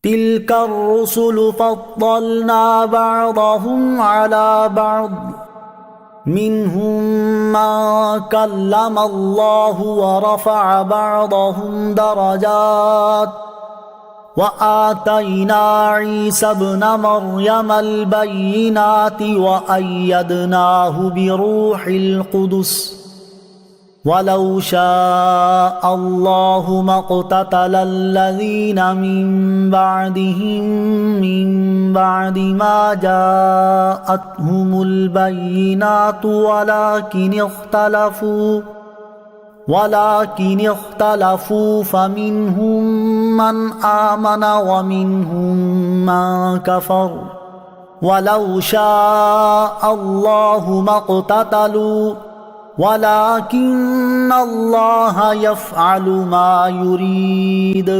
تلك الرسل فضلنا بعضهم على بعض منهم من كلم الله ورفع بعضهم درجات وآتينا عيسى ابن مريم البينات وأيدناه بروح القدس وَلَوْ شَاءَ اللَّهُ مَا اقْتَتَلَ الَّذِينَ مِن بَعْدِهِم مِّن بَعْدِ مَا جَاءَتْهُمُ الْبَيِّنَاتُ وَلَكِنِ اخْتَلَفُوا فَمِنْهُم مَّنْ آمَنَ وَمِنْهُم مَّن كَفَرَ وَلَوْ شَاءَ اللَّهُ مَا اقْتَتَلُوا وَلَكِنَّ اللَّهَ يَفْعَلُ مَا يُرِيدُ۔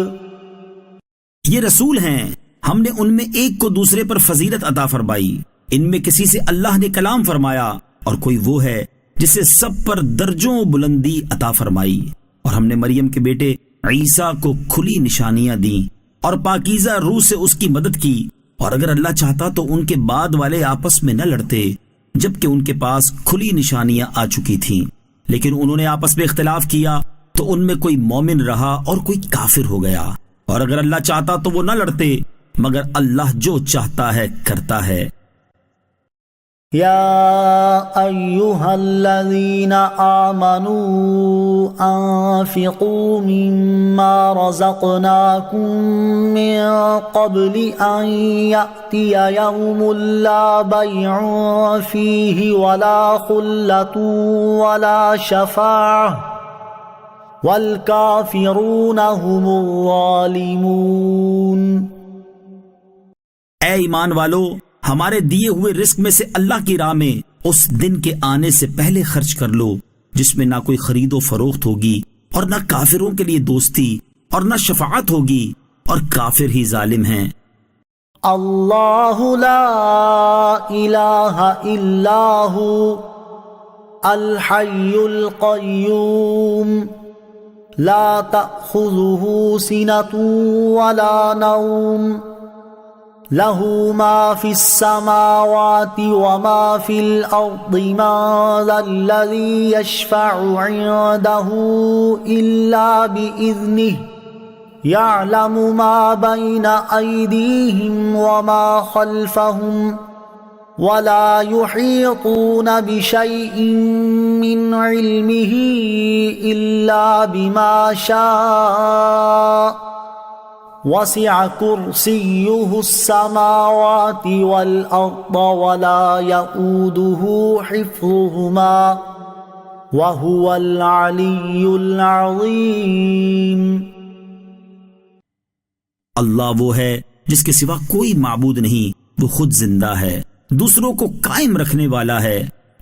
یہ رسول ہیں، ہم نے ان میں ایک کو دوسرے پر فضیلت عطا فرمائی، ان میں کسی سے اللہ نے کلام فرمایا، اور کوئی وہ ہے جسے سب پر درجوں بلندی عطا فرمائی، اور ہم نے مریم کے بیٹے عیسیٰ کو کھلی نشانیاں دیں اور پاکیزہ روح سے اس کی مدد کی، اور اگر اللہ چاہتا تو ان کے بعد والے آپس میں نہ لڑتے، جبکہ ان کے پاس کھلی نشانیاں آ چکی تھیں، لیکن انہوں نے آپس میں اختلاف کیا تو ان میں کوئی مومن رہا اور کوئی کافر ہو گیا، اور اگر اللہ چاہتا تو وہ نہ لڑتے، مگر اللہ جو چاہتا ہے کرتا ہے۔ يا أيها الذين آمنوا أنفقوا مما رزقناكم من قبل أن يأتي يوم لا بيع فيه ولا خلة ولا شفاعة والكافرون هم الظالمون۔ اے ایمان والو، ہمارے دیے ہوئے رزق میں سے اللہ کی راہ میں اس دن کے آنے سے پہلے خرچ کر لو جس میں نہ کوئی خرید و فروخت ہوگی اور نہ کافروں کے لیے دوستی اور نہ شفاعت ہوگی، اور کافر ہی ظالم ہیں۔ اللہ لا الہ الا ہو الحی القیوم لا تأخذہ سنۃ ولا نوم له ما في السماوات وما في الأرض من ذا الذي يشفع عنده إلا بإذنه يعلم ما بين أيديهم وما خلفهم ولا يحيطون بشيء من علمه إلا بما شاء وسع كرسيه السماوات والأرض ولا يؤوده حفظهما وهو العلي العظيم۔ اللہ وہ ہے جس کے سوا کوئی معبود نہیں، وہ خود زندہ ہے، دوسروں کو قائم رکھنے والا ہے،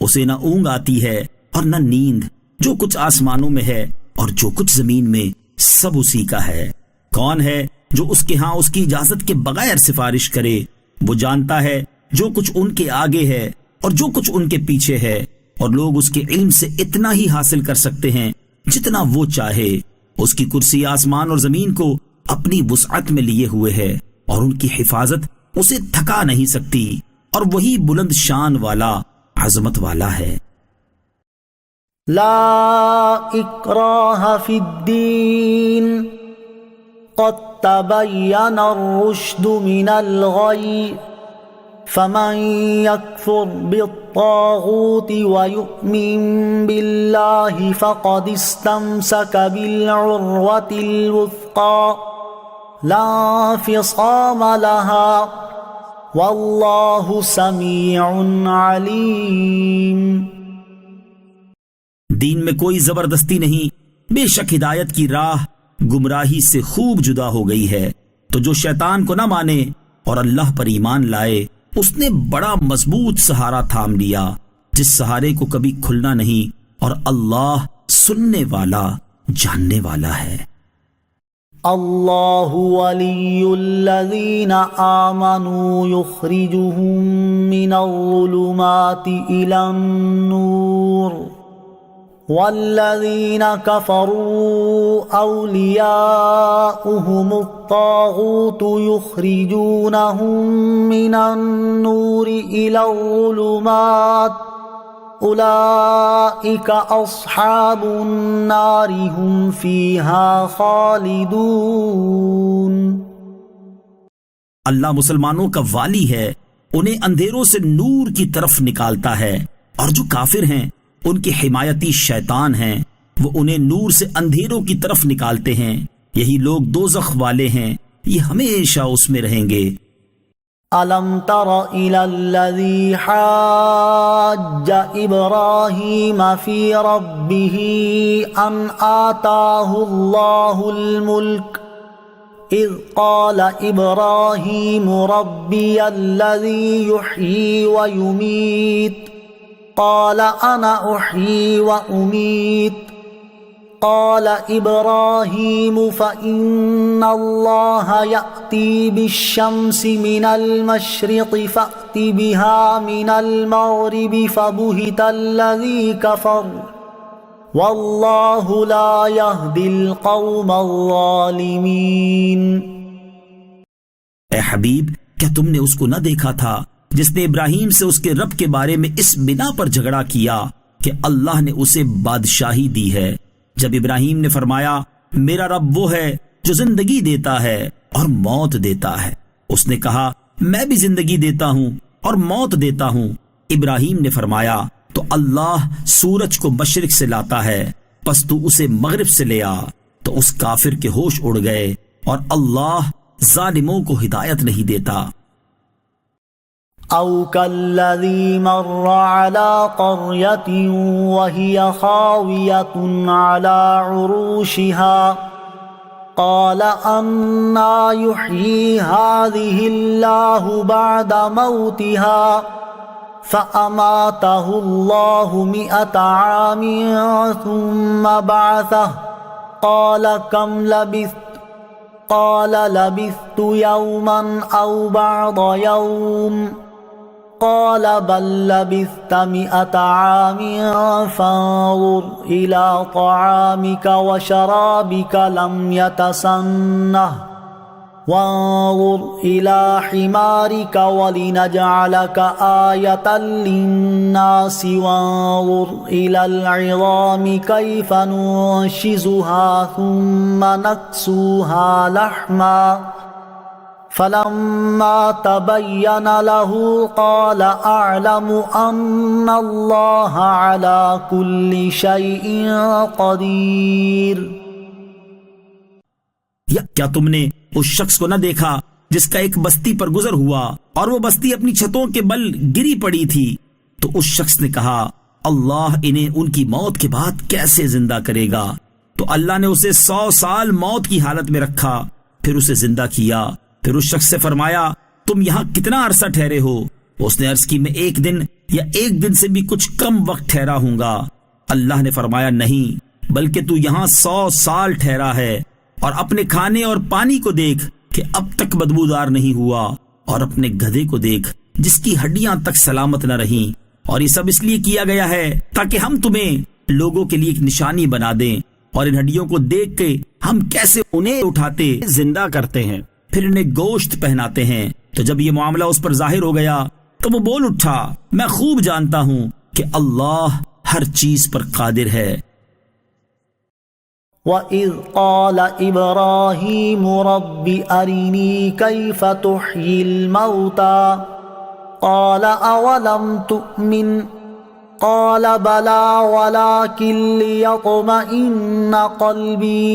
اسے نہ اونگ آتی ہے اور نہ نیند، جو کچھ آسمانوں میں ہے اور جو کچھ زمین میں سب اسی کا ہے۔ کون ہے جو اس کے ہاں اس کی اجازت کے بغیر سفارش کرے؟ وہ جانتا ہے جو کچھ ان کے آگے ہے اور جو کچھ ان کے پیچھے ہے، اور لوگ اس کے علم سے اتنا ہی حاصل کر سکتے ہیں جتنا وہ چاہے۔ اس کی کرسی آسمان اور زمین کو اپنی وسعت میں لیے ہوئے ہے، اور ان کی حفاظت اسے تھکا نہیں سکتی، اور وہی بلند شان والا، عظمت والا ہے۔ لا اکراہ فی الدین قد تبین الرشد من الغی فمن یکفر بالطاغوت ویؤمن باللہ فقد استمسک بالعروۃ الوثقی لا انفصام لها واللہ سمیع علیم۔ دین میں کوئی زبردستی نہیں، بے شک ہدایت کی راہ گمراہی سے خوب جدا ہو گئی ہے، تو جو شیطان کو نہ مانے اور اللہ پر ایمان لائے، اس نے بڑا مضبوط سہارا تھام لیا، جس سہارے کو کبھی کھلنا نہیں، اور اللہ سننے والا، جاننے والا ہے۔ اللہ ولی الذین آمنوا یخرجهم من الظلمات الى النور والذین کفروا اولیاؤہم الطاغوت یخرجونہم من النور الی الظلمات اولئک اصحاب النار ہم فیہا خالدون۔ اللہ مسلمانوں کا والی ہے، انہیں اندھیروں سے نور کی طرف نکالتا ہے، اور جو کافر ہیں ان کے حمایتی شیطان ہیں، وہ انہیں نور سے اندھیروں کی طرف نکالتے ہیں، یہی لوگ دوزخ والے ہیں، یہ ہمیشہ اس میں رہیں گے۔ أَلَمْ تَرَ إِلَى الَّذِي حَاجَّ إِبْرَاهِيمَ فِي رَبِّهِ أَنْ آتَاهُ اللَّهُ الْمُلْكَ إِذْ قَالَ إِبْرَاهِيمُ رَبِّيَ الَّذِي يُحْيِي وَيُمِيتُ قَالَ أَنَا أُحْيِي وَأُمِيتُ قال إبراهيم فإن الله يأتي بالشمس من المشرق فأت بها من المغرب فبهت الذي كفر والله لا يهدي القوم الظالمين۔ اے حبیب، کیا تم نے اس کو نہ دیکھا تھا جس نے ابراہیم سے اس کے رب کے بارے میں اس بنا پر جھگڑا کیا کہ اللہ نے اسے بادشاہی دی ہے؟ جب ابراہیم نے فرمایا میرا رب وہ ہے جو زندگی دیتا ہے اور موت دیتا ہے، اس نے کہا میں بھی زندگی دیتا ہوں اور موت دیتا ہوں۔ ابراہیم نے فرمایا تو اللہ سورج کو مشرق سے لاتا ہے، پس تو اسے مغرب سے لے آ۔ تو اس کافر کے ہوش اڑ گئے، اور اللہ ظالموں کو ہدایت نہیں دیتا۔ أو كالذي مر على قرية وهي خاوية على عروشها قال أنى يحيي هذه الله بعد موتها فأماته الله 100 عام ثم بعثه قال كم لبثت قال لبثت يوما أو بعض يوم قال بل لبثت 100 عام فانظر إلى طعامك وشرابك لم يتسنه وانظر إلى حمارك ولنجعلك آية للناس وانظر إلى العظام كيف ننشزها ثم نكسوها لحما فلما تبين له قال أعلم أن الله على كل شيء قدير۔ یا کیا تم نے اس شخص کو نہ دیکھا جس کا ایک بستی پر گزر ہوا اور وہ بستی اپنی چھتوں کے بل گری پڑی تھی؟ تو اس شخص نے کہا اللہ انہیں ان کی موت کے بعد کیسے زندہ کرے گا؟ تو اللہ نے اسے 100 سال موت کی حالت میں رکھا، پھر اسے زندہ کیا۔ پھر اس شخص سے فرمایا تم یہاں کتنا عرصہ ٹھہرے ہو؟ اس نے عرض کی میں 1 دن یا 1 دن سے بھی کچھ کم وقت ٹھہرا ہوں گا۔ اللہ نے فرمایا نہیں، بلکہ تو یہاں 100 سال ٹھہرا ہے، اور اپنے کھانے اور پانی کو دیکھ کہ اب تک بدبودار نہیں ہوا، اور اپنے گدھے کو دیکھ جس کی ہڈیاں تک سلامت نہ رہیں، اور یہ سب اس لیے کیا گیا ہے تاکہ ہم تمہیں لوگوں کے لیے ایک نشانی بنا دیں، اور ان ہڈیوں کو دیکھ کے ہم کیسے انہیں اٹھاتے زندہ کرتے ہیں، پھر انہیں گوشت پہناتے ہیں۔ تو جب یہ معاملہ اس پر ظاہر ہو گیا تو وہ بول اٹھا میں خوب جانتا ہوں کہ اللہ ہر چیز پر قادر ہے۔ وَإِذْ قَالَ إِبْرَاهِيمُ رَبِّ أَرِنِي كَيْفَ تُحْيِي الْمَوْتَى قَالَ أَوَلَمْ تُؤْمِنْ قَالَ بَلَى وَلَكِنْ لِيَطْمَئِنَّ قَلْبِي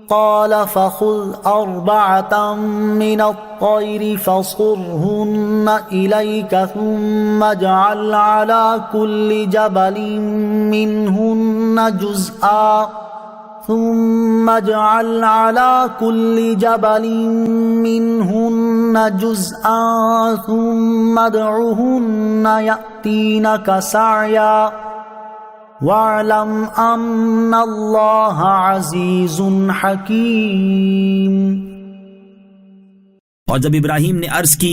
قال فخذ 4 من الطير فصرهن إليك ثم اجعل على كل جبل منهن جزءا ثم ادعهن يأتينك سعيا وَاعْلَمْ أَنَّ اللَّهَ عَزِيزٌ حَكِيمٌ۔ اور جب ابراہیم نے عرض کی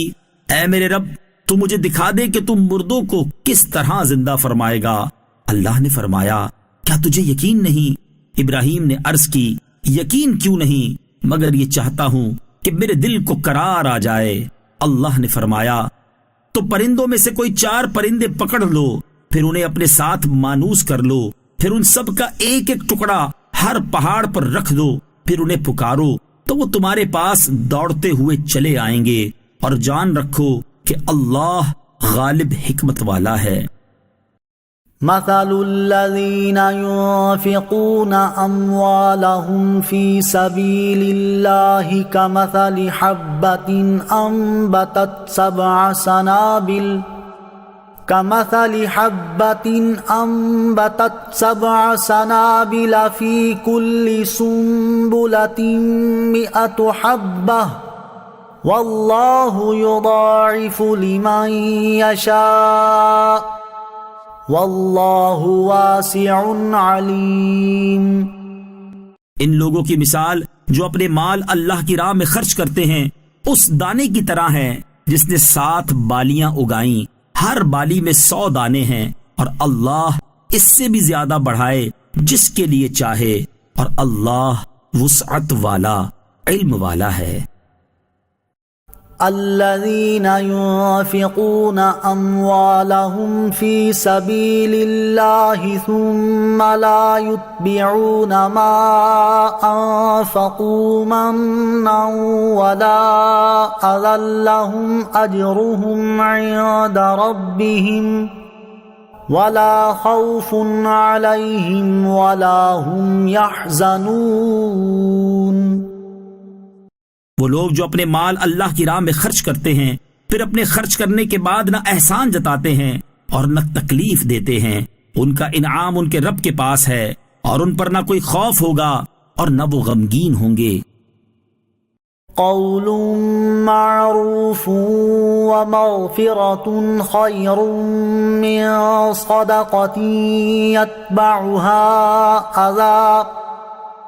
اے میرے رب تو مجھے دکھا دے کہ تم مردوں کو کس طرح زندہ فرمائے گا، اللہ نے فرمایا کیا تجھے یقین نہیں؟ ابراہیم نے عرض کی یقین کیوں نہیں، مگر یہ چاہتا ہوں کہ میرے دل کو قرار آ جائے۔ اللہ نے فرمایا تو پرندوں میں سے کوئی 4 پرندے پکڑ لو، پھر انہیں اپنے ساتھ مانوس کر لو، پھر ان سب کا ایک ایک ٹکڑا ہر پہاڑ پر رکھ دو، پھر انہیں پکارو تو وہ تمہارے پاس دوڑتے ہوئے چلے آئیں گے، اور جان رکھو کہ اللہ غالب حکمت والا ہے۔ مثل الذين ينفقون أموالهم في سبيل الله كمثل حبة أنبتت 7 سنابل في كل سنبلة 100 حبة والله يضاعف لمن يشاء واللہ واسع علیم۔ ان لوگوں کی مثال جو اپنے مال اللہ کی راہ میں خرچ کرتے ہیں اس دانے کی طرح ہے جس نے 7 بالیاں اگائیں، ہر بالی میں 100 دانے ہیں، اور اللہ اس سے بھی زیادہ بڑھائے جس کے لیے چاہے، اور اللہ وسعت والا، علم والا ہے۔ الذين ينفقون أموالهم في سبيل الله ثم لا يتبعون ما أنفقوا منا ولا أذى لهم أجرهم عند ربهم ولا خوف عليهم ولا هم يحزنون۔ وہ لوگ جو اپنے مال اللہ کی راہ میں خرچ کرتے ہیں پھر اپنے خرچ کرنے کے بعد نہ احسان جتاتے ہیں اور نہ تکلیف دیتے ہیں، ان کا انعام ان کے رب کے پاس ہے، اور ان پر نہ کوئی خوف ہوگا اور نہ وہ غمگین ہوں گے۔ قول معروف ومغفرة خير من صدقة يتبعها أذى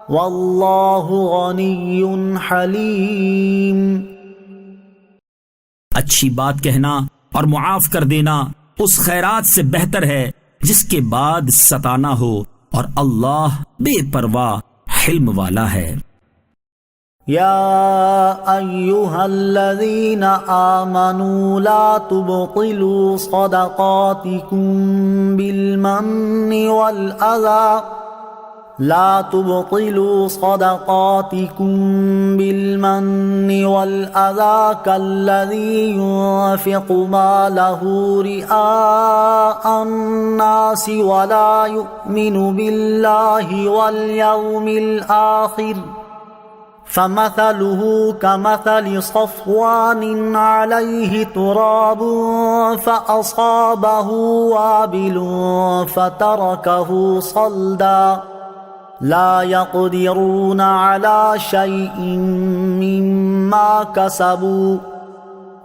واللہ غنی حلیم۔ اچھی بات کہنا اور معاف کر دینا اس خیرات سے بہتر ہے جس کے بعد ستانا ہو، اور اللہ بے پرواہ حلم والا ہے۔ یا ایہا الذین آمنوا لا تبطلوا صدقاتکم بالمن والأذى لا تبطلوا صدقاتكم بالمن والأذى كالذي ينفق ماله رئاء الناس ولا يؤمن بالله واليوم الآخر فمثله كمثل صفوان عليه تراب فأصابه وابل فتركه صلدا لا يقدرون على شيء مما كسبوا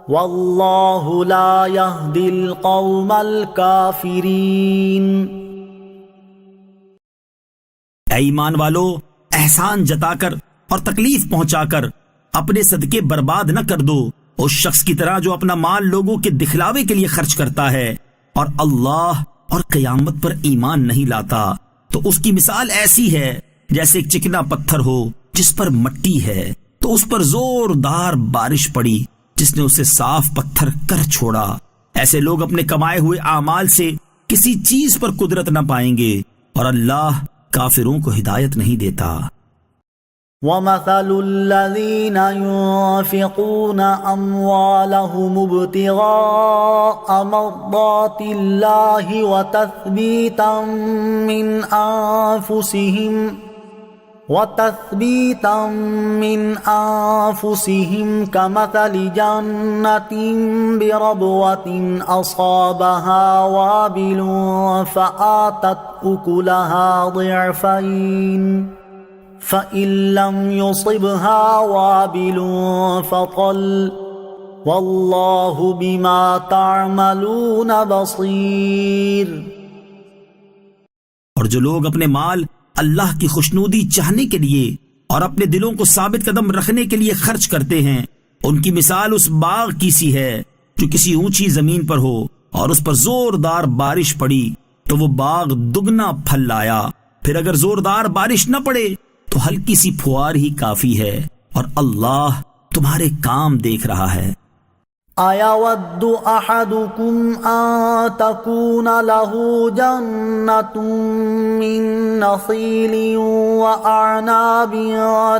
والله لا يهدي القوم الكافرين۔ اے ایمان والو، احسان جتا کر اور تکلیف پہنچا کر اپنے صدقے برباد نہ کر دو اس شخص کی طرح جو اپنا مال لوگوں کے دکھلاوے کے لیے خرچ کرتا ہے اور اللہ اور قیامت پر ایمان نہیں لاتا، تو اس کی مثال ایسی ہے جیسے ایک چکنا پتھر ہو جس پر مٹی ہے، تو اس پر زوردار بارش پڑی جس نے اسے صاف پتھر کر چھوڑا۔ ایسے لوگ اپنے کمائے ہوئے اعمال سے کسی چیز پر قدرت نہ پائیں گے، اور اللہ کافروں کو ہدایت نہیں دیتا۔ وَمَثَلُ الَّذِينَ يُنفِقُونَ أَمْوَالَهُمُ ابْتِغَاءَ مَرْضَاتِ اللَّهِ وَتَثْبِيتًا مِّنْ أَنفُسِهِمْ كَمَثَلِ جَنَّةٍ بِرَبْوَةٍ أَصَابَهَا وَابِلٌ فَآتَتْ أُكُلَهَا ضِعْفَيْنِ فَإِن لَّمْ يُصِبْهَا وَابِلٌ فَطَلٌّ وَاللَّهُ بِمَا تَعْمَلُونَ بَصِيرٌ۔ اور جو لوگ اپنے مال اللہ کی خوشنودی چاہنے کے لیے اور اپنے دلوں کو ثابت قدم رکھنے کے لیے خرچ کرتے ہیں، ان کی مثال اس باغ کی سی ہے جو کسی اونچی زمین پر ہو اور اس پر زوردار بارش پڑی تو وہ باغ دگنا پھل لایا پھر اگر زوردار بارش نہ پڑے تو ہلکی سی پھوار ہی کافی ہے، اور اللہ تمہارے کام دیکھ رہا ہے۔ أَيَوَدُّ أَحَدُكُمْ أَن تَكُونَ لَهُ جَنَّةٌ مِّن نَّخِيلٍ وَأَعْنَابٍ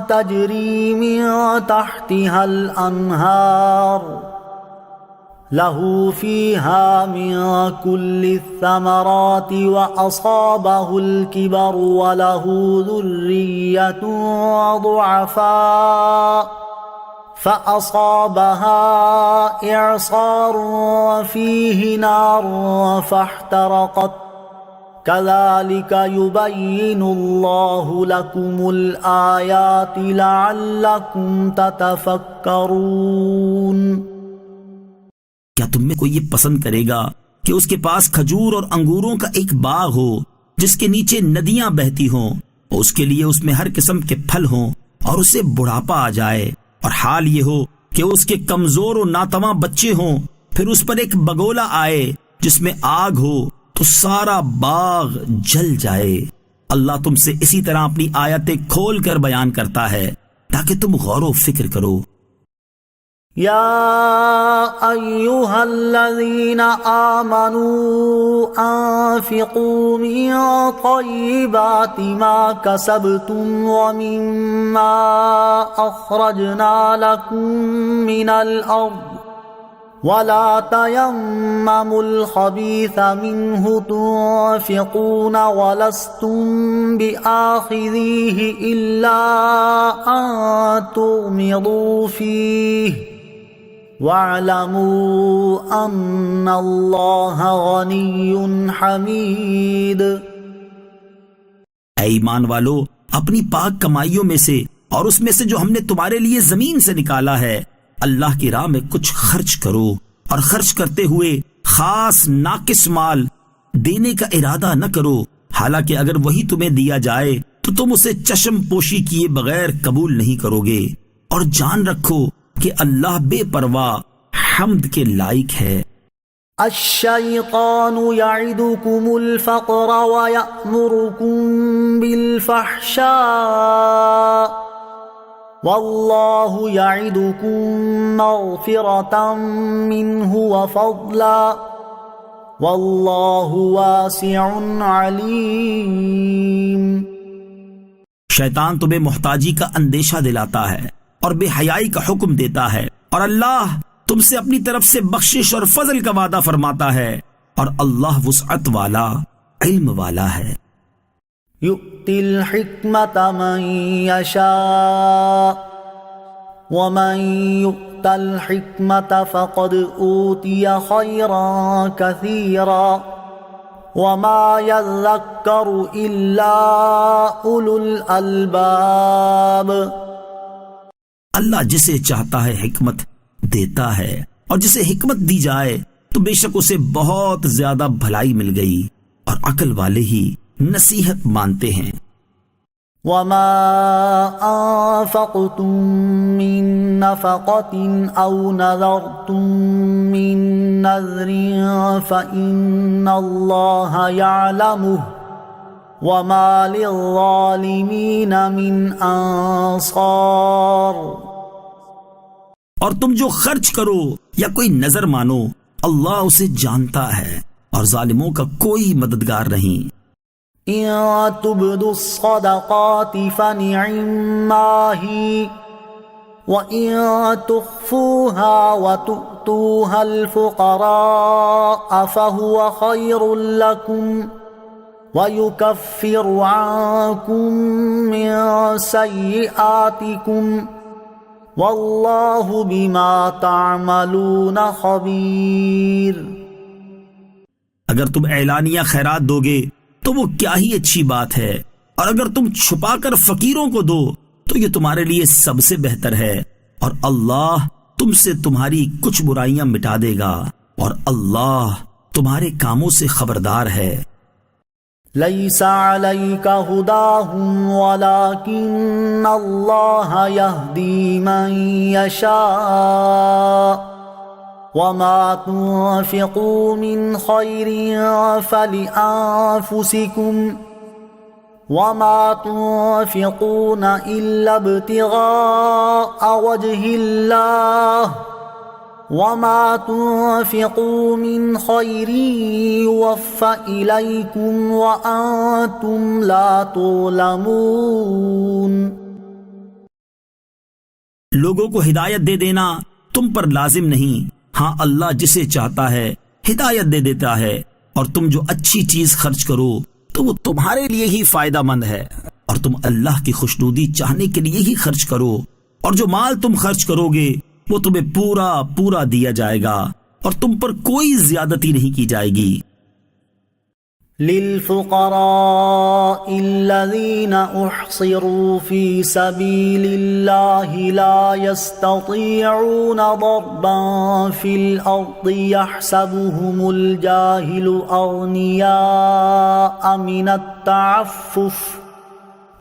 تَجْرِي مِن تَحْتِهَا الْأَنْهَارُ له فيها من كل الثمرات وأصابه الكبر وله ذرية ضعفاء فأصابها إعصار فيه نار فاحترقت كذلك يبين الله لكم الآيات لعلكم تتفكرون۔ کیا تم میں کوئی یہ پسند کرے گا کہ اس کے پاس کھجور اور انگوروں کا ایک باغ ہو جس کے نیچے ندیاں بہتی ہوں، اور اس کے لیے اس میں ہر قسم کے پھل ہوں، اور اسے بڑھاپا آ جائے، اور حال یہ ہو کہ اس کے کمزور و ناتواں بچے ہوں، پھر اس پر ایک بگولا آئے جس میں آگ ہو تو سارا باغ جل جائے۔ اللہ تم سے اسی طرح اپنی آیتیں کھول کر بیان کرتا ہے تاکہ تم غور و فکر کرو۔ يا أيها الذين آمنوا أنفقوا من طيبات ما كسبتم ومما أخرجنا لكم من الأرض ولا تيمموا الخبيث منه تنفقون ولستم بآخذيه إلا أن تغمضوا فيه وَاعْلَمُوا أَنَّ اللَّهَ غَنِيٌّ حَمِيدٌ۔ اے ایمان والو، اپنی پاک کمائیوں میں سے اور اس میں سے جو ہم نے تمہارے لیے زمین سے نکالا ہے، اللہ کی راہ میں کچھ خرچ کرو، اور خرچ کرتے ہوئے خاص ناقص مال دینے کا ارادہ نہ کرو، حالانکہ اگر وہی تمہیں دیا جائے تو تم اسے چشم پوشی کیے بغیر قبول نہیں کرو گے، اور جان رکھو کہ اللہ بے پرواہ حمد کے لائق ہے۔ الشیطان یعدکم الفقر ویأمرکم بالفحشاء واللہ یعدکم مغفرة منہ وفضلا واللہ واسع علیم۔ شیطان تمہیں محتاجی کا اندیشہ دلاتا ہے اور بے حیائی کا حکم دیتا ہے، اور اللہ تم سے اپنی طرف سے بخشش اور فضل کا وعدہ فرماتا ہے، اور اللہ وسعت والا علم والا ہے۔ یؤتی الحکمت من یشاء ومن یؤت الحکمت فقد اوتی خیرا کثیرا وما یذکر الا اولو الالباب۔ اللہ جسے چاہتا ہے حکمت دیتا ہے، اور جسے حکمت دی جائے تو بے شک اسے بہت زیادہ بھلائی مل گئی، اور عقل والے ہی نصیحت مانتے ہیں۔ وما انفقتم من نفقة او نذرتم من نذر فإن اللہ یعلمه وما للظالمین من انصار۔ اور تم جو خرچ کرو یا کوئی نظر مانو، اللہ اسے جانتا ہے، اور ظالموں کا کوئی مددگار نہیں۔ ان تبدوا الصدقات فنعما هی وَإِن تُخْفُوهَا وَتُؤْتُوهَا الْفُقَرَاءَ فَهُوَ خَيْرٌ لَكُمْ وَيُكَفِّرُ عَنكُم مِّن سَيِّئَاتِكُمْ وَاللَّهُ بِمَا تَعْمَلُونَ خَبِيرٌ۔ اگر تم اعلانیہ خیرات دو گے تو وہ کیا ہی اچھی بات ہے، اور اگر تم چھپا کر فقیروں کو دو تو یہ تمہارے لیے سب سے بہتر ہے، اور اللہ تم سے تمہاری کچھ برائیاں مٹا دے گا، اور اللہ تمہارے کاموں سے خبردار ہے۔ لَيْسَ عَلَيْكَ هُدَاهُمْ وَلَكِنَّ اللَّهَ يَهْدِي مَن يَشَاءُ وَمَا تُنفِقُوا مِنْ خَيْرٍ فَلِأَنفُسِكُمْ وما تنفقون إلا ابتغاء وجه الله وما تنفقوا من خير يوفى إليكم وأنتم لا تظلمون۔ لوگوں کو ہدایت دے دینا تم پر لازم نہیں، ہاں اللہ جسے چاہتا ہے ہدایت دے دیتا ہے، اور تم جو اچھی چیز خرچ کرو تو وہ تمہارے لیے ہی فائدہ مند ہے، اور تم اللہ کی خوشنودی چاہنے کے لیے ہی خرچ کرو، اور جو مال تم خرچ کرو گے وہ تمہیں پورا پورا دیا جائے گا، اور تم پر کوئی زیادتی نہیں کی جائے گی۔ للفقراء الذين احصروا في سبيل الله لا يستطيعون ضربا في الارض يحسبهم الجاهل اغنياء من التعفف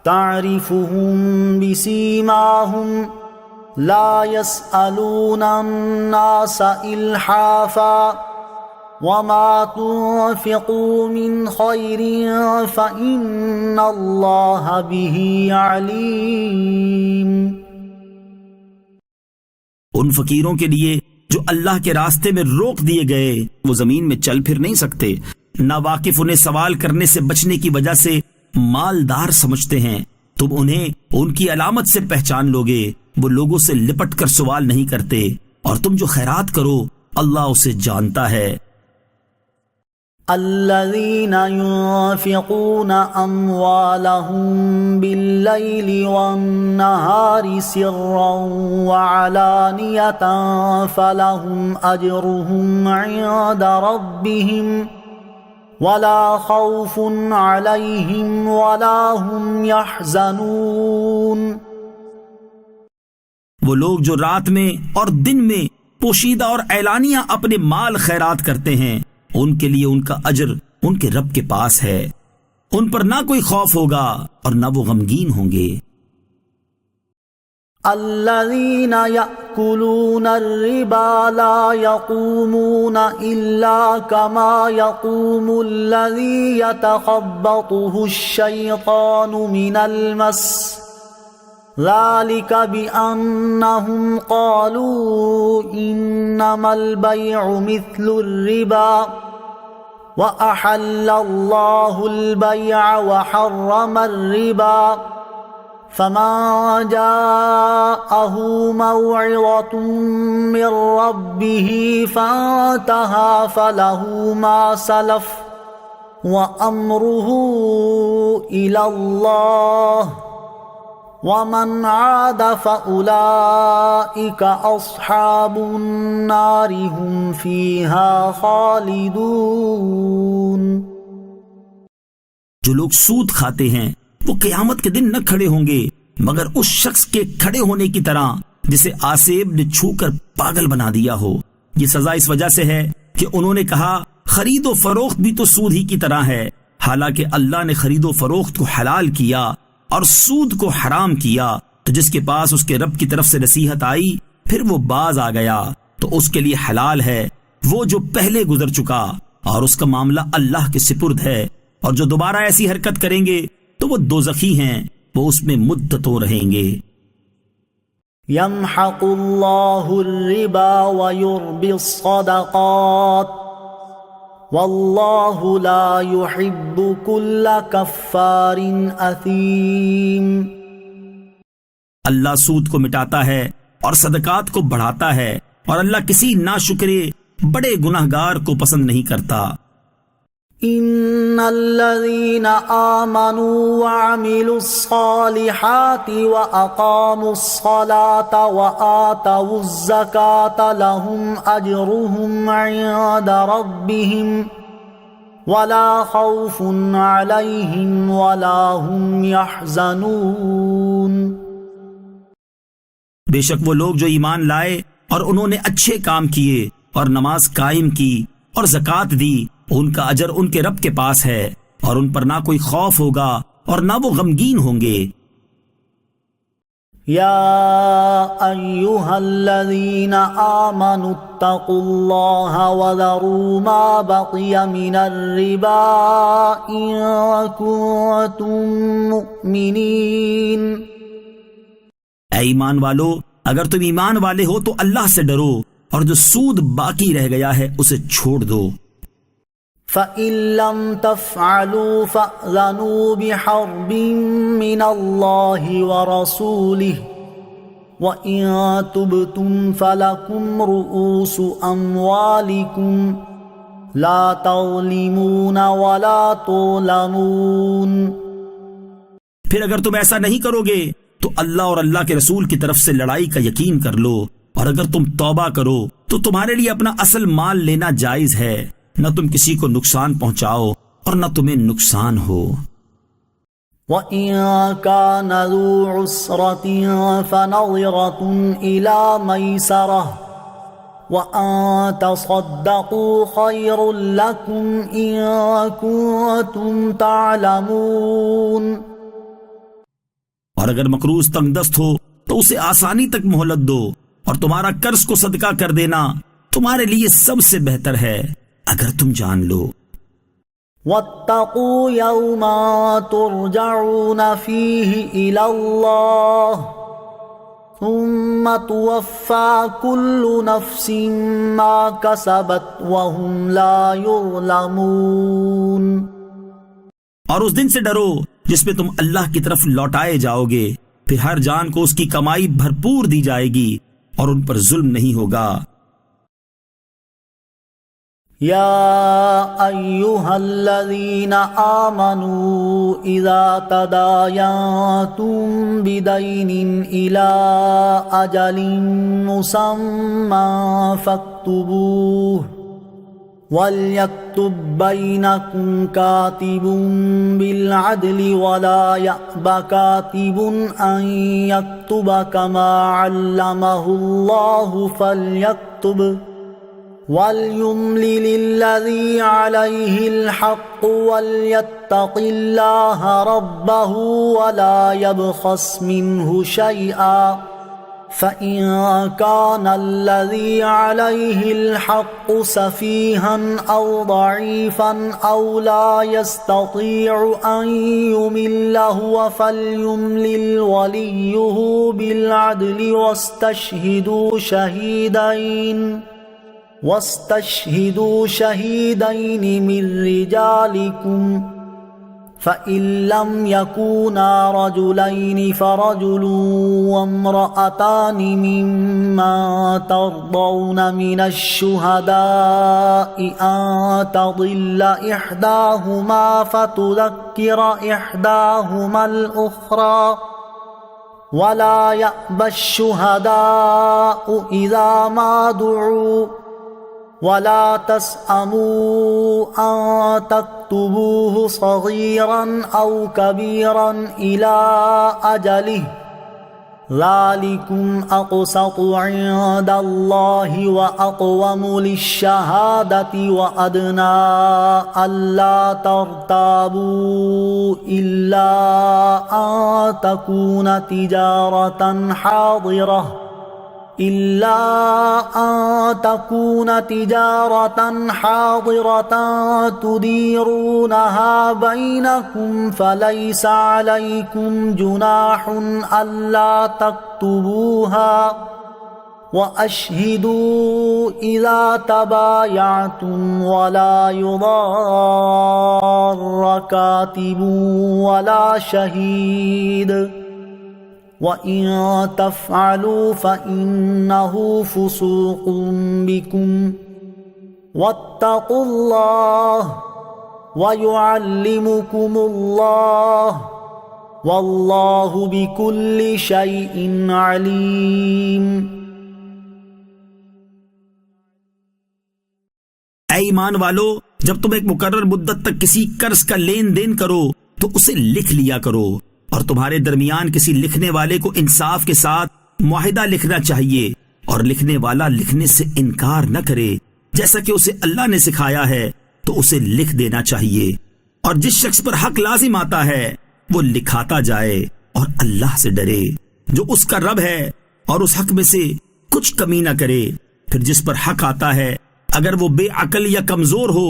تعرفهم بسيماهم لا يسألون الناس إلحافا وما تنفقوا من خير فإن الله به عليم۔ ان فقیروں کے لیے جو اللہ کے راستے میں روک دیے گئے، وہ زمین میں چل پھر نہیں سکتے، ناواقف انہیں سوال کرنے سے بچنے کی وجہ سے مالدار سمجھتے ہیں، تم انہیں ان کی علامت سے پہچان لوگے، وہ لوگوں سے لپٹ کر سوال نہیں کرتے، اور تم جو خیرات کرو اللہ اسے جانتا ہے۔ الذين ينفقون أموالهم بالليل والنهار سرا وعلانية فلهم أجرهم عند ربهم ولا خوف عليهم ولا هم يحزنون۔ وہ لوگ جو رات میں اور دن میں پوشیدہ اور اعلانیہ اپنے مال خیرات کرتے ہیں، ان کے لیے ان کا اجر ان کے رب کے پاس ہے، ان پر نہ کوئی خوف ہوگا اور نہ وہ غمگین ہوں گے۔ الذين يأكلون الربا لا يقومون إلا كما يقوم الذي يتخبطه الشيطان من المس ذلك بأنهم قالوا إنما البيع مثل الربا وأحل الله البيع وحرم الربا فمن جاءه موعظة من ربه فانتهى فله ما سلف وأمره إلى الله ومن عاد فأولئك أصحاب النار هم فيها خالدون۔ جو لوگ سود کھاتے ہیں وہ قیامت کے دن نہ کھڑے ہوں گے مگر اس شخص کے کھڑے ہونے کی طرح جسے آسیب نے چھو کر پاگل بنا دیا ہو۔ یہ سزا اس وجہ سے ہے کہ انہوں نے کہا خرید و فروخت بھی تو سود ہی کی طرح ہے، حالانکہ اللہ نے خرید و فروخت کو حلال کیا اور سود کو حرام کیا، تو جس کے پاس اس کے رب کی طرف سے نصیحت آئی پھر وہ باز آ گیا تو اس کے لیے حلال ہے وہ جو پہلے گزر چکا، اور اس کا معاملہ اللہ کے سپرد ہے، اور جو دوبارہ ایسی حرکت کریں گے تو وہ دوزخی ہیں، وہ اس میں مدتوں رہیں گے۔ يمحق الله الربا ويربي الصدقات والله لا يحب كل كفار اثیم۔ اللہ سود کو مٹاتا ہے اور صدقات کو بڑھاتا ہے، اور اللہ کسی ناشکرے بڑے گناہگار کو پسند نہیں کرتا۔ ان الذين آمنوا وعملوا الصالحات واقاموا الصلاة وآتوا الزكاة لهم اجرهم عند ربهم ولا خوف عليهم ولا هم يحزنون۔ بے شک وہ لوگ جو ایمان لائے اور انہوں نے اچھے کام کیے اور نماز قائم کی اور زکوٰۃ دی، ان کا اجر ان کے رب کے پاس ہے، اور ان پر نہ کوئی خوف ہوگا اور نہ وہ غمگین ہوں گے۔ يا أيها الذين آمنوا اتقوا الله وذروا ما بقي من الربا إن كنتم مؤمنين. اے ایمان والو، اگر تم ایمان والے ہو تو اللہ سے ڈرو اور جو سود باقی رہ گیا ہے اسے چھوڑ دو. فَإِن لَّمْ تَفْعَلُوا فَأْذَنُوا بِحَرْبٍ مِّنَ اللَّهِ وَرَسُولِهِ وَإِن تُبْتُمْ فَلَكُمْ رُءُوسُ أَمْوَالِكُمْ لَا تَظْلِمُونَ وَلَا تُظْلَمُونَ. پھر اگر تم ایسا نہیں کرو گے تو اللہ اور اللہ کے رسول کی طرف سے لڑائی کا یقین کر لو، اور اگر تم توبہ کرو تو تمہارے لیے اپنا اصل مال لینا جائز ہے، نہ تم کسی کو نقصان پہنچاؤ اور نہ تمہیں نقصان ہو. وَإِن كَانَ ذُو عُسْرَةٍ فَنَظِرَةٌ إِلَى مَيْسَرَةٍ وَأَن تَصَدَّقُوا خَيْرٌ لَّكُمْ إِن كُنتُمْ تَعْلَمُونَ. اور اگر مقروض تنگ دست ہو تو اسے آسانی تک مہلت دو، اور تمہارا قرض کو صدقہ کر دینا تمہارے لیے سب سے بہتر ہے اگر تم جان لو. وَاتَّقُوا يَوْمًا تُرْجَعُونَ فِيهِ إِلَى اللَّهِ ثُمَّ تُوَفَّى كُلُّ نَفْسٍ مَّا كَسَبَتْ وَهُمْ لَا يُظْلَمُونَ. اور اس دن سے ڈرو جس میں تم اللہ کی طرف لوٹائے جاؤ گے، پھر ہر جان کو اس کی کمائی بھرپور دی جائے گی اور ان پر ظلم نہیں ہوگا. يا أيها الذين آمنوا إذا تداينتم بدين إلى أجل مسمى فاكتبوه وليكتب بينكم كاتب بالعدل ولا يأب كاتب أن يكتب كما علمه الله فليكتب وَلْيُمْلِلِ الَّذِي عَلَيْهِ الْحَقُّ وَلْيَتَّقِ اللَّهَ رَبَّهُ وَلَا يَبْخَسْ مِنْهُ شَيْئًا فَإِنْ كَانَ الَّذِي عَلَيْهِ الْحَقُّ سَفِيهًا أَوْ ضَعِيفًا أَوْ لَا يَسْتَطِيعُ أَنْ يُمِلَّ هُوَ فَلْيُمْلِلْ وَلِيُّهُ بِالْعَدْلِ واستشهدوا شهيدين من رجالكم فإن لم يكونا رجلين فرجل وامرأتان ممن ترضون من الشهداء أن تضل إحداهما فتذكر إحداهما الأخرى ولا يأبى الشهداء إذا ما دعوا ولا تسأموا أن تكتبوه صغيرا أو كبيرا إلى أجله ذلكم أقسط عند الله وأقوم للشهادة وأدنى ألا ترتابوا إلا أن تكون تجارة حاضرة تديرونها بينكم فليس عليكم جناح ألا تكتبوها وأشهدوا إذا تبايعتم ولا يضار كاتب ولا شهيد وَإِن تَفْعَلُوا فَإِنَّهُ فُسُوقٌ بِكُمْ وَاتَّقُوا اللَّهَ وَيُعَلِّمُكُمُ اللَّهُ وَاللَّهُ بِكُلِّ شَيْءٍ عَلِيمٌ. اے ایمان والو، جب تم ایک مقرر مدت تک کسی قرض کا لین دین کرو تو اسے لکھ لیا کرو، اور تمہارے درمیان کسی لکھنے والے کو انصاف کے ساتھ معاہدہ لکھنا چاہیے، اور لکھنے والا لکھنے سے انکار نہ کرے، جیسا کہ اسے اللہ نے سکھایا ہے تو اسے لکھ دینا چاہیے. اور جس شخص پر حق لازم آتا ہے وہ لکھاتا جائے اور اللہ سے ڈرے، جو اس کا رب ہے اور اس حق میں سے کچھ کمی نہ کرے۔ پھر جس پر حق آتا ہے اگر وہ بے عقل یا کمزور ہو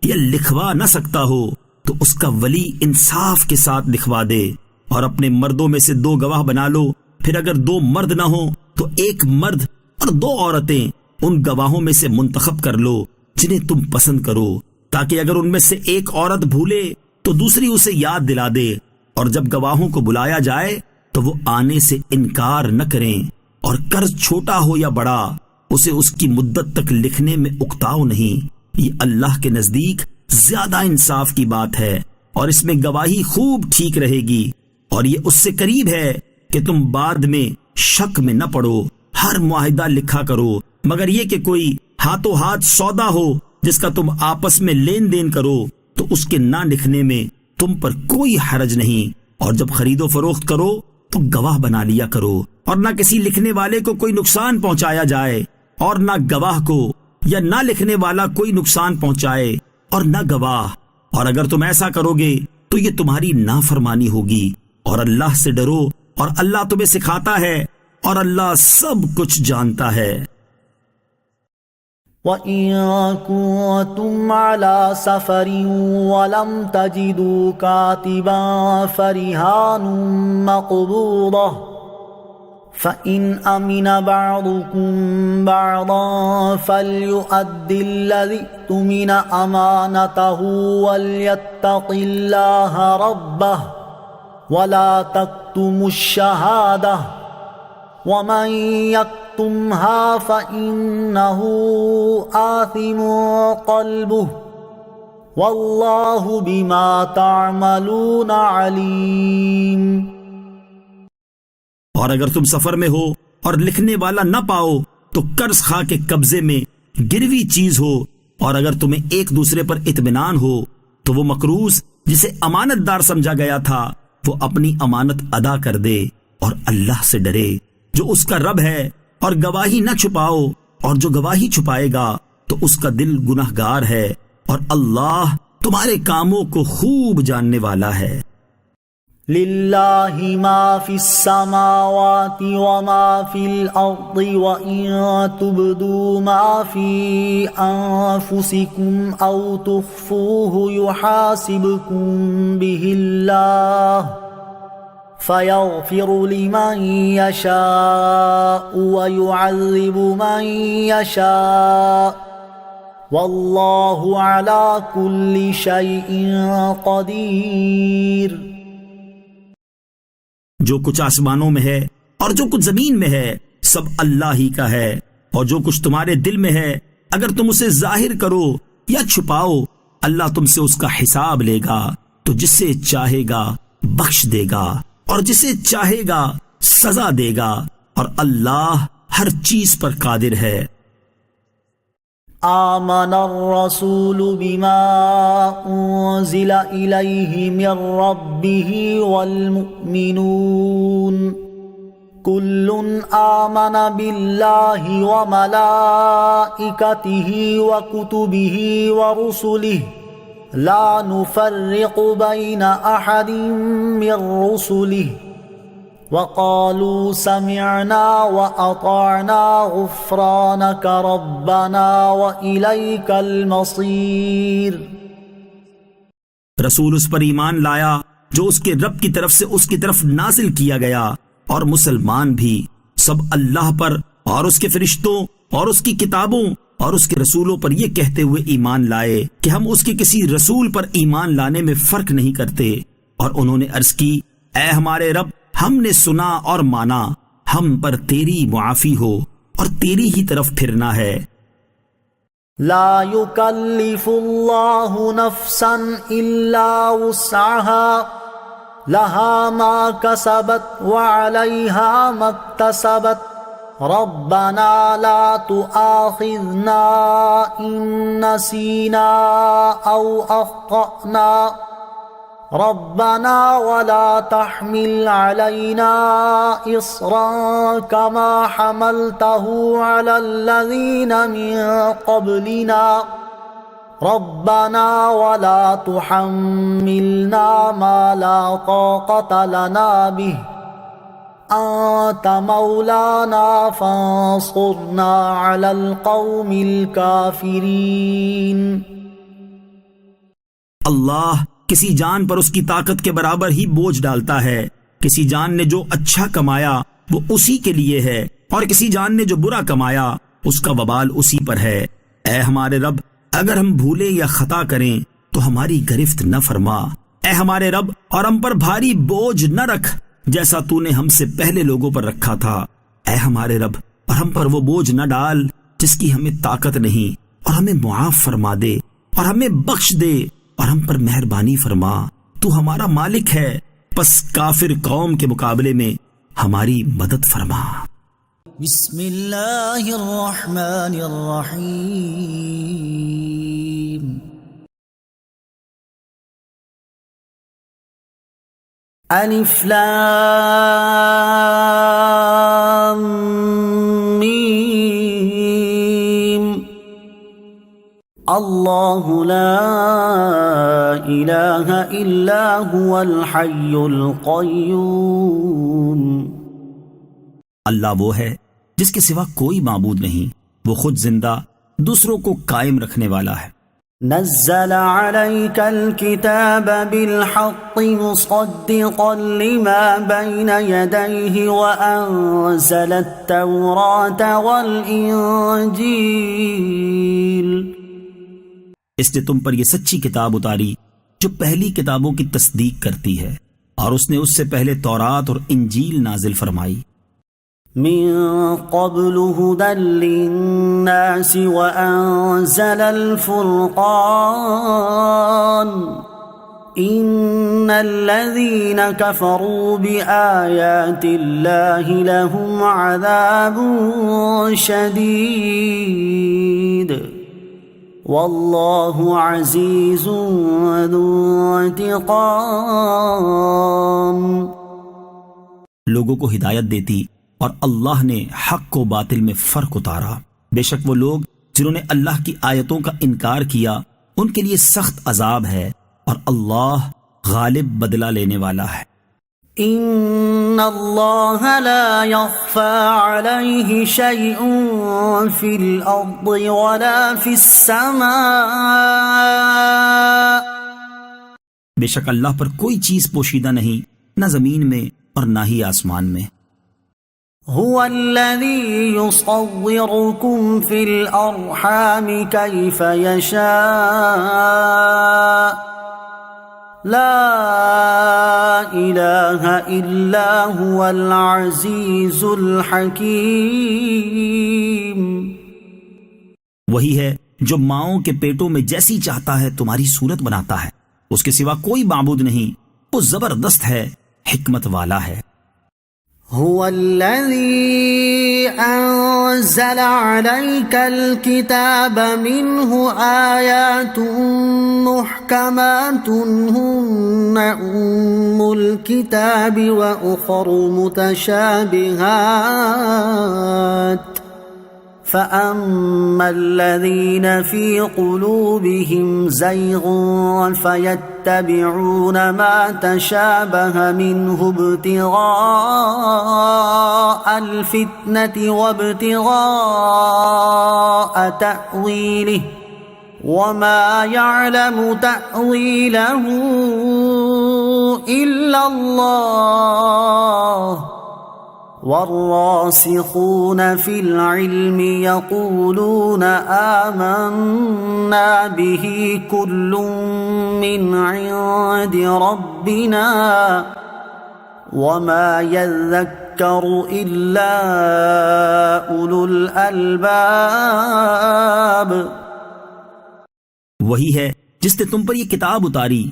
یا لکھوا نہ سکتا ہو تو اس کا ولی انصاف کے ساتھ لکھوا دے، اور اپنے مردوں میں سے 2 گواہ بنا لو۔ پھر اگر 2 مرد نہ ہو تو 1 مرد اور 2 عورتیں ان گواہوں میں سے منتخب کر لو جنہیں تم پسند کرو، تاکہ اگر ان میں سے 1 عورت بھولے تو دوسری اسے یاد دلا دے، اور جب گواہوں کو بلایا جائے تو وہ آنے سے انکار نہ کریں، اور قرض چھوٹا ہو یا بڑا اسے اس کی مدت تک لکھنے میں اکتاؤ نہیں۔ یہ اللہ کے نزدیک زیادہ انصاف کی بات ہے، اور اس میں گواہی خوب ٹھیک رہے گی، اور یہ اس سے قریب ہے کہ تم بعد میں شک میں نہ پڑو۔ ہر معاہدہ لکھا کرو، مگر یہ کہ کوئی ہاتھوں ہاتھ سودا ہو جس کا تم آپس میں لین دین کرو تو اس کے نہ لکھنے میں تم پر کوئی حرج نہیں، اور جب خرید و فروخت کرو تو گواہ بنا لیا کرو، اور نہ کسی لکھنے والے کو کوئی نقصان پہنچایا جائے، اور نہ گواہ کو، یا نہ لکھنے والا کوئی نقصان پہنچائے اور نہ گواہ، اور اگر تم ایسا کرو گے تو یہ تمہاری نافرمانی ہوگی، اور اللہ سے ڈرو، اور اللہ تمہیں سکھاتا ہے، اور اللہ سب کچھ جانتا ہے۔ وَإِن كُنتُمْ عَلَى سَفَرٍ وَلَمْ تَجِدُوا كَاتِبًا فَرِهَانٌ مَّقْبُوضَةٌ فَإِنْ أَمِنَ بَعْضُكُمْ بَعْضًا فَلْيُؤَدِّ الَّذِي اؤْتُمِنَ أَمَانَتَهُ وَلْيَتَّقِ اللَّهَ رَبَّهُ وَلَا تَكْتُمُوا الشَّهَادَةَ وَمَن يَكْتُمْهَا فَإِنَّهُ آثِمٌ قَلْبُهُ وَاللَّهُ بِمَا تَعْمَلُونَ عَلِيمٌ۔ اور اگر تم سفر میں ہو اور لکھنے والا نہ پاؤ تو قرض خواہ کے قبضے میں گروی چیز ہو، اور اگر تمہیں ایک دوسرے پر اطمینان ہو تو وہ مقروض جسے امانت دار سمجھا گیا تھا وہ اپنی امانت ادا کر دے، اور اللہ سے ڈرے جو اس کا رب ہے، اور گواہی نہ چھپاؤ، اور جو گواہی چھپائے گا تو اس کا دل گنہگار ہے، اور اللہ تمہارے کاموں کو خوب جاننے والا ہے۔ لِلَّهِ مَا فِي السَّمَاوَاتِ وَمَا فِي الْأَرْضِ وَإِن تُبْدُوا مَا فِي أَنفُسِكُمْ أَوْ تُخْفُوهُ يُحَاسِبْكُم بِهِ اللَّهُ فَيَغْفِرُ لِمَن يَشَاءُ وَيُعَذِّبُ مَن يَشَاءُ وَاللَّهُ عَلَى كُلِّ شَيْءٍ قَدِيرٌ۔ جو کچھ آسمانوں میں ہے اور جو کچھ زمین میں ہے سب اللہ ہی کا ہے، اور جو کچھ تمہارے دل میں ہے اگر تم اسے ظاہر کرو یا چھپاؤ اللہ تم سے اس کا حساب لے گا، تو جسے چاہے گا بخش دے گا اور جسے چاہے گا سزا دے گا، اور اللہ ہر چیز پر قادر ہے۔ آمن الرسول بما انزل الیہ من ربہ والمؤمنون کل آمن باللہ وملائکتہ وکتبہ ورسلہ لا نفرق بین احد من رسلہ وقالوا سمعنا وأطعنا غفرانك ربنا وإليك المصير۔ رسول اس پر ایمان لایا جو اس کے رب کی طرف سے اس کی طرف نازل کیا گیا، اور مسلمان بھی سب اللہ پر اور اس کے فرشتوں اور اس کی کتابوں اور اس کے رسولوں پر یہ کہتے ہوئے ایمان لائے کہ ہم اس کے کسی رسول پر ایمان لانے میں فرق نہیں کرتے، اور انہوں نے عرض کی اے ہمارے رب ہم نے سنا اور مانا، ہم پر تیری معافی ہو اور تیری ہی طرف پھرنا ہے۔ لا يكلف الله نفسا الا وسعها لها ما كسبت وعليها ما اكتسبت ربنا لا تؤاخذنا ان نسينا او اخطأنا ربنا ولا تحمل علينا إصرا كما حملته على الذين من قبلنا ربنا ولا تحملنا ما لا طاقة لنا به أنت مولانا فانصرنا على القوم الكافرين. اللہ کسی جان پر اس کی طاقت کے برابر ہی بوجھ ڈالتا ہے. کسی جان نے جو اچھا کمایا وہ اسی کے لیے ہے، اور کسی جان نے جو برا کمایا اس کا وبال اسی پر ہے. اے ہمارے رب، اگر ہم بھولے یا خطا کریں تو ہماری گرفت نہ فرما. اے ہمارے رب، اور ہم پر بھاری بوجھ نہ رکھ جیسا تو نے ہم سے پہلے لوگوں پر رکھا تھا. اے ہمارے رب، اور ہم پر وہ بوجھ نہ ڈال جس کی ہمیں طاقت نہیں، اور ہمیں معاف فرما دے اور ہمیں بخش دے اور ہم پر مہربانی فرما. تو ہمارا مالک ہے، پس کافر قوم کے مقابلے میں ہماری مدد فرما. بسم اللہ الرحمن الرحیم. الف لام میم. اللہ لا الہ الا هو الحی القیوم. اللہ وہ ہے جس کے سوا کوئی معبود نہیں، وہ خود زندہ، دوسروں کو قائم رکھنے والا ہے. نزل عليك الكتاب بالحق مصدقا لما بين يديه وأنزل التوراة والإنجيل. اس نے تم پر یہ سچی کتاب اتاری جو پہلی کتابوں کی تصدیق کرتی ہے، اور اس نے اس سے پہلے تورات اور انجیل نازل فرمائی. من قبل هدى للناس وأنزل الفرقان إن الذين كفروا بآيات الله لهم عذاب شديد والله عزيز ذو انتقام. لوگوں کو ہدایت دیتی اور اللہ نے حق کو باطل میں فرق اتارا. بے شک وہ لوگ جنہوں نے اللہ کی آیتوں کا انکار کیا ان کے لیے سخت عذاب ہے، اور اللہ غالب بدلہ لینے والا ہے. ان اللہ لا يخفى عليه شيء في الارض ولا في السماء. بے شک اللہ پر کوئی چیز پوشیدہ نہیں، نہ زمین میں اور نہ ہی آسمان میں. هو الذي يصوركم في الأرحام كيف يشاء لا إله إلا هو العزيز الحكيم. وہی ہے جو ماؤں کے پیٹوں میں جیسی چاہتا ہے تمہاری صورت بناتا ہے، اس کے سوا کوئی معبود نہیں، وہ زبردست ہے، حکمت والا ہے. هو الذي أنزل عليك الكتاب منه آيات محكمات هن أم الكتاب وأخر متشابهات فأما الذين في قلوبهم زيغ فيتبعون ما تشابه منه ابتغاء الفتنة وابتغاء تأويله وما يعلم تأويله إلا الله والراسخون في العلم يقولون آمنا به كل من عند ربنا وما يذكر إلا أولو الألباب. وہی ہے جس نے تم پر یہ کتاب اتاری،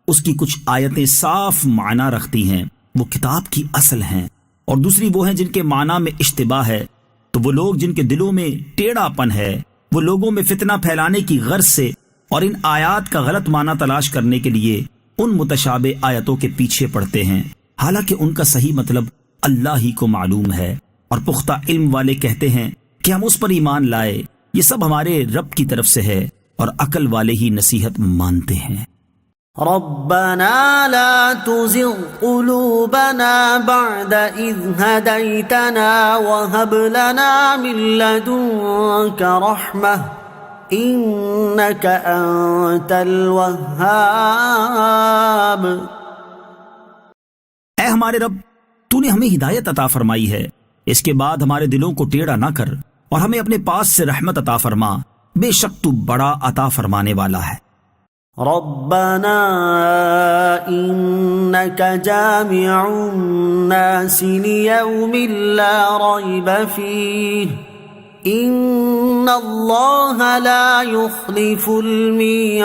اس کی کچھ آیتیں صاف معنی رکھتی ہیں، وہ کتاب کی اصل ہیں، اور دوسری وہ ہیں جن کے معنی میں اشتباہ ہے. تو وہ لوگ جن کے دلوں میں ٹیڑھا پن ہے، وہ لوگوں میں فتنہ پھیلانے کی غرض سے اور ان آیات کا غلط معنی تلاش کرنے کے لیے ان متشابہ آیتوں کے پیچھے پڑتے ہیں، حالانکہ ان کا صحیح مطلب اللہ ہی کو معلوم ہے. اور پختہ علم والے کہتے ہیں کہ ہم اس پر ایمان لائے، یہ سب ہمارے رب کی طرف سے ہے، اور عقل والے ہی نصیحت مانتے ہیں. ربنا لا تزغ قلوبنا بعد إذ هديتنا وهب لنا من لدنك رحمة إنك أنت الوهاب۔ اے ہمارے رب، تو نے ہمیں ہدایت عطا فرمائی ہے، اس کے بعد ہمارے دلوں کو ٹیڑھا نہ کر اور ہمیں اپنے پاس سے رحمت عطا فرما، بے شک تو بڑا عطا فرمانے والا ہے۔ ربنا إنك جامع الناس ليوم لا ريب فيه إن الله لا يخلف الميعاد۔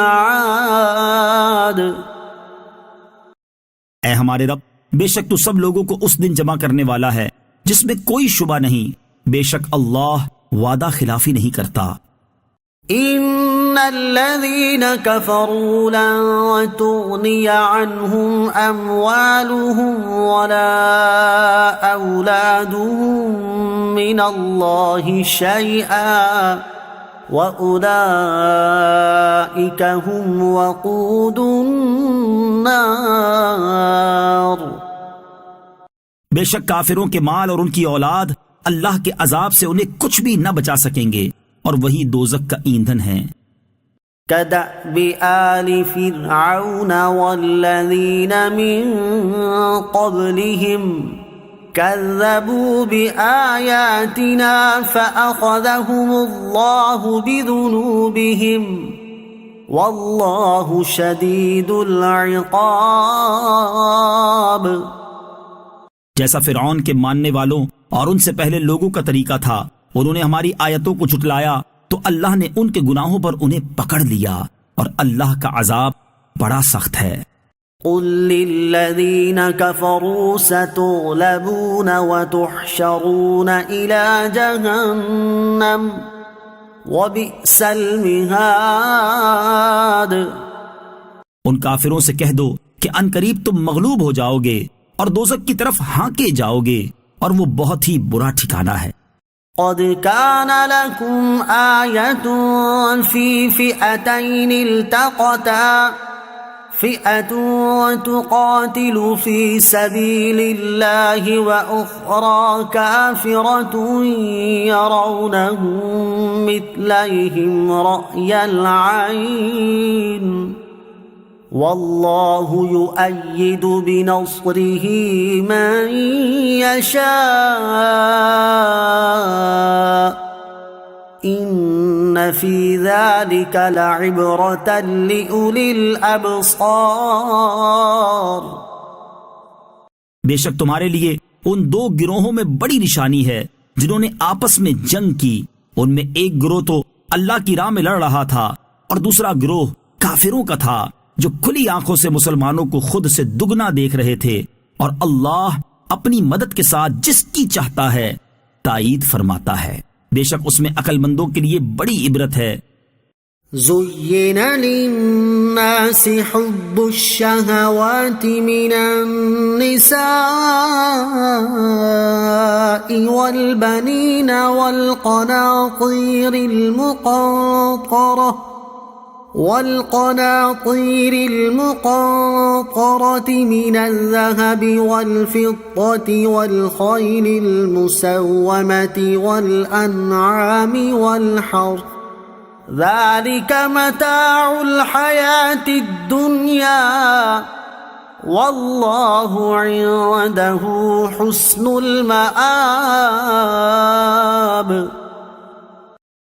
اے ہمارے رب، بے شک تو سب لوگوں کو اس دن جمع کرنے والا ہے جس میں کوئی شبہ نہیں، بے شک اللہ وعدہ خلافی نہیں کرتا۔ ان الذين كفروا لن تغني عنهم اموالهم ولا اولادهم من الله شيئا واولئك هم وقود النار۔ بے شک کافروں کے مال اور ان کی اولاد اللہ کے عذاب سے انہیں کچھ بھی نہ بچا سکیں گے، اور وہی دوزخ کا ایندھن ہے۔ كدأب آل فرعون والذين من قبلهم كذبوا بآياتنا فأخذهم الله بذنوبهم والله شديد العقاب۔ جیسا فرعون کے ماننے والوں اور ان سے پہلے لوگوں کا طریقہ تھا، انہوں نے ہماری آیتوں کو جھٹلایا تو اللہ نے ان کے گناہوں پر انہیں پکڑ لیا، اور اللہ کا عذاب بڑا سخت ہے۔ قل للذین کفروا ستغلبون وتحشرون الى جہنم وبئس المہاد۔ ان کافروں سے کہہ دو کہ عنقریب تم مغلوب ہو جاؤ گے اور دوزخ کی طرف ہانکے جاؤ گے، اور وہ بہت ہی برا ٹھکانہ ہے۔ قد كان لكم آية في فئتين التقتا فئة تقاتل في سبيل الله وأخرى كافرة يرونهم مثليهم رأي العين والله يؤيد بنصره من يشاء إن في ذلك لعبرة لأولي الأبصار۔ بے شک تمہارے لیے ان دو گروہوں میں بڑی نشانی ہے جنہوں نے آپس میں جنگ کی، ان میں ایک گروہ تو اللہ کی راہ میں لڑ رہا تھا اور دوسرا گروہ کافروں کا تھا جو کھلی آنکھوں سے مسلمانوں کو خود سے دگنا دیکھ رہے تھے، اور اللہ اپنی مدد کے ساتھ جس کی چاہتا ہے تائید فرماتا ہے، بے شک اس میں عقل مندوں کے لیے بڑی عبرت ہے۔ زين للناس حب الشهوات من النساء والبنين والقناطير المقنطرة من الذهب والفضة والخيل المسومة والأنعام والحرث ذلك متاع الحياة الدنيا والله عنده حسن المآب۔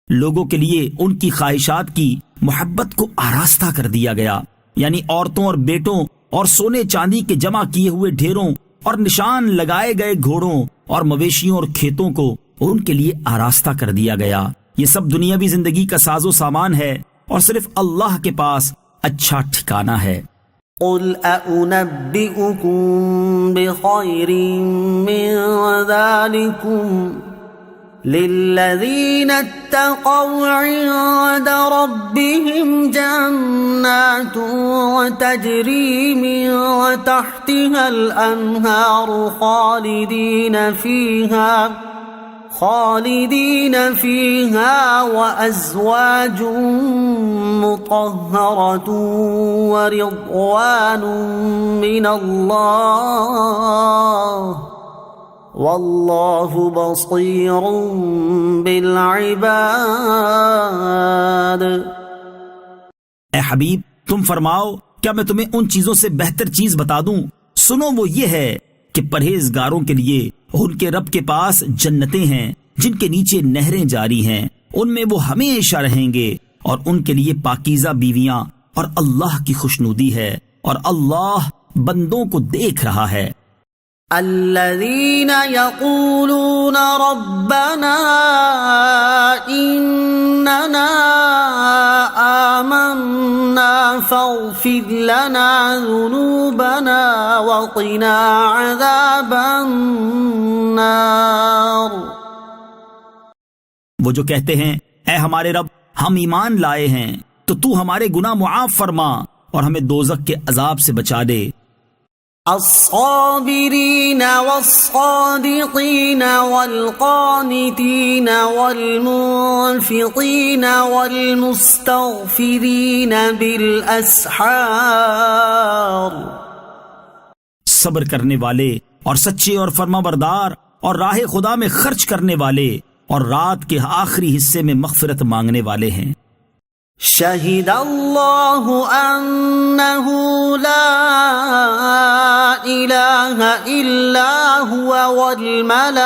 لوگوں کے لیے ان کی خواہشات کی محبت کو آراستہ کر دیا گیا، یعنی عورتوں اور بیٹوں اور سونے چاندی کے جمع کیے ہوئے ڈھیروں اور نشان لگائے گئے گھوڑوں اور مویشیوں اور کھیتوں کو ان کے لیے آراستہ کر دیا گیا۔ یہ سب دنیاوی زندگی کا ساز و سامان ہے، اور صرف اللہ کے پاس اچھا ٹھکانہ ہے۔ قل أأنبئكم بخير من ذلكم للذين اتقوا عند ربهم جنات تجري من تحتها الأنهار خالدین فیہا وازواج مطہرۃ ورضوان من اللہ واللہ بصیر بالعباد۔ اے حبیب تم فرماؤ کیا میں تمہیں ان چیزوں سے بہتر چیز بتا دوں؟ سنو وہ یہ ہے کہ پرہیزگاروں کے لیے ان کے رب کے پاس جنتیں ہیں جن کے نیچے نہریں جاری ہیں، ان میں وہ ہمیشہ رہیں گے، اور ان کے لیے پاکیزہ بیویاں، اور اللہ کی خوشنودی ہے، اور اللہ بندوں کو دیکھ رہا ہے۔ الذين يقولون ربنا إننا آمنا فاغفر لنا ذنوبنا وقنا عذاب النار۔ وہ جو کہتے ہیں اے ہمارے رب ہم ایمان لائے ہیں تو تو ہمارے گناہ معاف فرما اور ہمیں دوزخ کے عذاب سے بچا دے۔ الصابرین والصادقین والقانتین والمنفقین والمستغفرین بالاسحار۔ صبر کرنے والے اور سچے اور فرما بردار اور راہ خدا میں خرچ کرنے والے اور رات کے آخری حصے میں مغفرت مانگنے والے ہیں۔ شہد اللہ انہ لا الہ الا هو والملائکۃ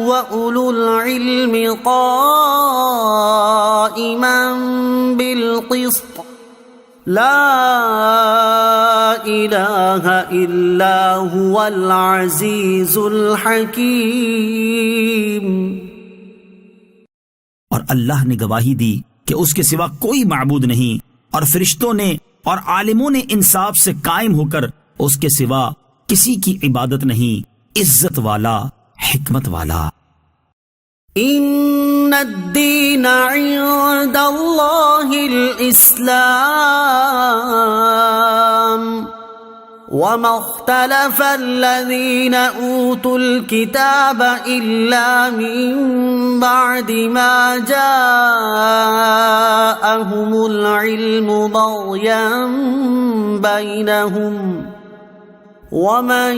واولو العلم قائما بالقسط لا الہ الا هو العزیز الحکیم۔ اور اللہ نے گواہی دی کہ اس کے سوا کوئی معبود نہیں، اور فرشتوں نے اور عالموں نے انصاف سے قائم ہو کر اس کے سوا کسی کی عبادت نہیں، عزت والا، حکمت والا۔ ان الدین عند اللہ الاسلام وما اختلف الذين اوتوا الكتاب الا من بعد ما جاءهم العلم بغيا بينهم ومن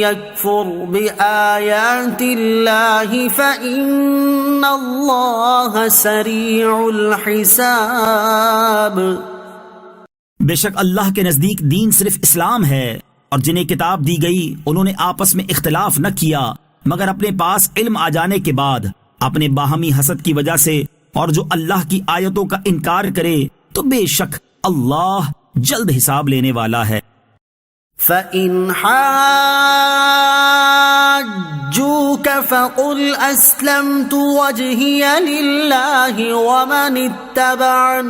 يكفر بآيات الله فإن الله سريع الحساب۔ بے شک اللہ کے نزدیک دین صرف اسلام ہے، اور جنہیں کتاب دی گئی انہوں نے آپس میں اختلاف نہ کیا مگر اپنے پاس علم آ جانے کے بعد اپنے باہمی حسد کی وجہ سے، اور جو اللہ کی آیتوں کا انکار کرے تو بے شک اللہ جلد حساب لینے والا ہے۔ فَإِنْ حَاجُّوكَ فَقُلْ أَسْلَمْتُ وَجْهِيَ لِلَّهِ وَمَنِ اتَّبَعَنِ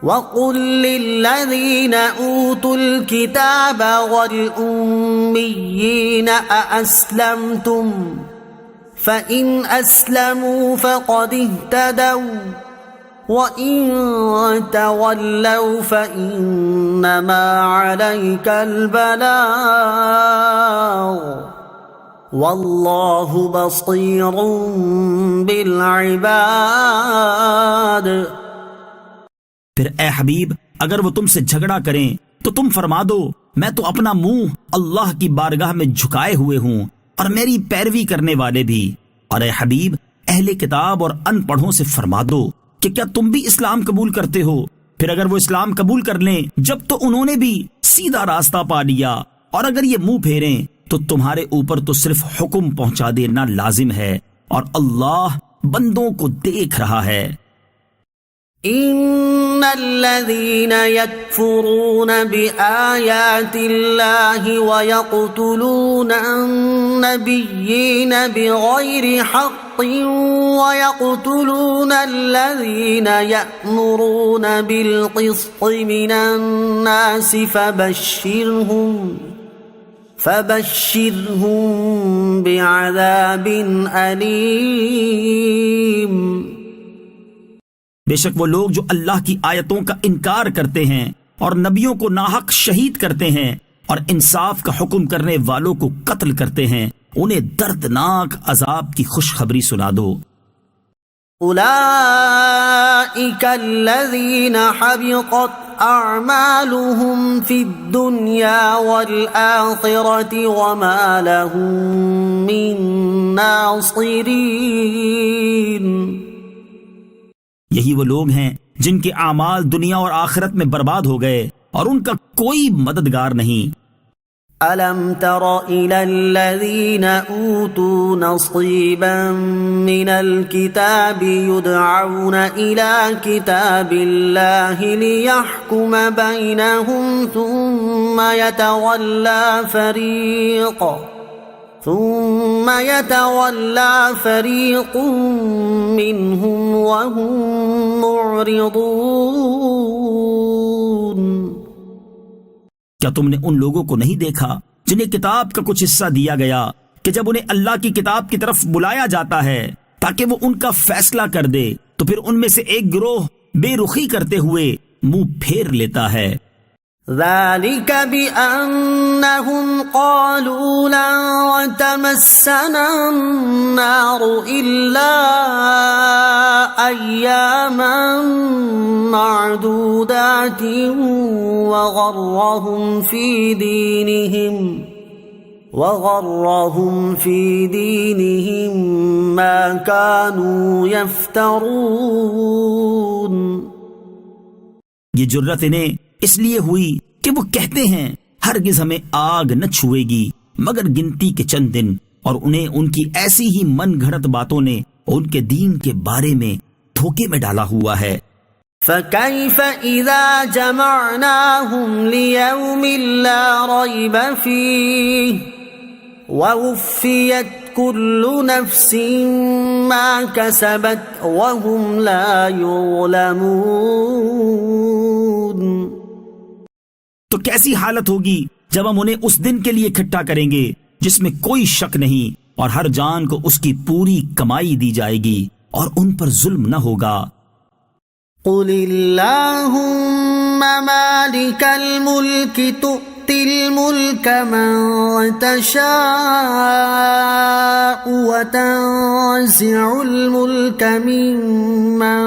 وَقُلْ لِلَّذِينَ أُوتُوا الْكِتَابَ وَالْأُمِّيِّينَ أَأَسْلَمْتُمْ فَإِنْ أَسْلَمُوا فَقَدِ اهْتَدَوْا وَإِنْ تَوَلَّوْا فَإِنَّمَا عَلَيْكَ الْبَلَاغُ وَاللَّهُ بَصِيرٌ بِالْعِبَادِ۔ پھر اے حبیب اگر وہ تم سے جھگڑا کریں تو تم فرما دو میں تو اپنا منہ اللہ کی بارگاہ میں جھکائے ہوئے ہوں اور میری پیروی کرنے والے بھی۔ اور اے حبیب اہل کتاب اور ان پڑھوں سے فرما دو کہ کیا تم بھی اسلام قبول کرتے ہو؟ پھر اگر وہ اسلام قبول کر لیں جب تو انہوں نے بھی سیدھا راستہ پا لیا، اور اگر یہ منہ پھیریں تو تمہارے اوپر تو صرف حکم پہنچا دینا لازم ہے، اور اللہ بندوں کو دیکھ رہا ہے۔ ان الذين يكفرون بآيات الله ويقتلون النبيين بغير حق ويقتلون الذين يأمرون بالقسط من الناس فبشرهم بعذاب أليم۔ بے شک وہ لوگ جو اللہ کی آیتوں کا انکار کرتے ہیں اور نبیوں کو ناحق شہید کرتے ہیں اور انصاف کا حکم کرنے والوں کو قتل کرتے ہیں، انہیں دردناک عذاب کی خوشخبری سنا دو۔ اولئک الذین حبطت اعمالهم فی الدنیا والآخرۃ وما لهم من ناصرین، یہی وہ لوگ ہیں جن کے اعمال دنیا اور آخرت میں برباد ہو گئے اور ان کا کوئی مددگار نہیں۔ أَلَمْ تَرَ إِلَى الَّذِينَ أُوتُوا نَصِيبًا مِّنَ الْكِتَابِ يُدْعَوْنَ إِلَى كِتَابِ اللَّهِ لِيَحْكُمَ بَيْنَهُمْ ثُمَّ يَتَوَلَّى فَرِيقٌ مِّنْهُمْ وَهُمْ مُعْرِضُونَ۔ کیا تم نے ان لوگوں کو نہیں دیکھا جنہیں کتاب کا کچھ حصہ دیا گیا کہ جب انہیں اللہ کی کتاب کی طرف بلایا جاتا ہے تاکہ وہ ان کا فیصلہ کر دے تو پھر ان میں سے ایک گروہ بے رخی کرتے ہوئے منہ پھیر لیتا ہے۔ ذَلِكَ بِأَنَّهُمْ قَالُوا لَن تَمَسَّنَا النَّارُ إِلَّا أَيَّامًا مَّعْدُودَاتٍ وَغَرَّهُمْ فِي دِينِهِمْ مَا كَانُوا يَفْتَرُونَ۔ یہ جرت انہیں اس لیے ہوئی کہ وہ کہتے ہیں ہرگز ہمیں آگ نہ چھوئے گی مگر گنتی کے چند دن، اور انہیں ان کی ایسی ہی من گھڑت باتوں نے ان کے دین کے بارے میں دھوکے میں ڈالا ہوا ہے۔ فَكَيْفَ إِذَا جَمَعْنَاهُمْ لِيَوْمٍ لَا رَيْبَ فِيهِ وَوُفِّيَتْ كُلُّ نَفْسٍ مَا كَسَبَتْ وَهُمْ لَا يُظْلَمُونَ۔ تو کیسی حالت ہوگی جب ہم انہیں اس دن کے لیے اکٹھا کریں گے جس میں کوئی شک نہیں، اور ہر جان کو اس کی پوری کمائی دی جائے گی اور ان پر ظلم نہ ہوگا۔ قُلِ اللَّهُمَّ مَالِكَ الْمُلْكِ تُؤْتِي الْمُلْكَ مَن تَشَاءُ وَتَنزِعُ الْمُلْكَ مِمَّن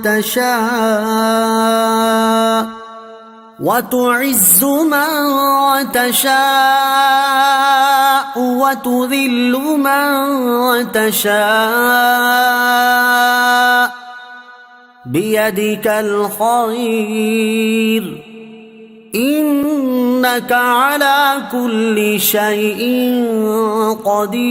تَشَاءُ وَتُعِزُّ مَن تَشَاءُ وَتُذِلُّ مَن تَشَاءُ بِيَدِكَ الْخَيْرُ إِنَّكَ عَلَى كُلِّ شَيْءٍ قَدِيرٌ۔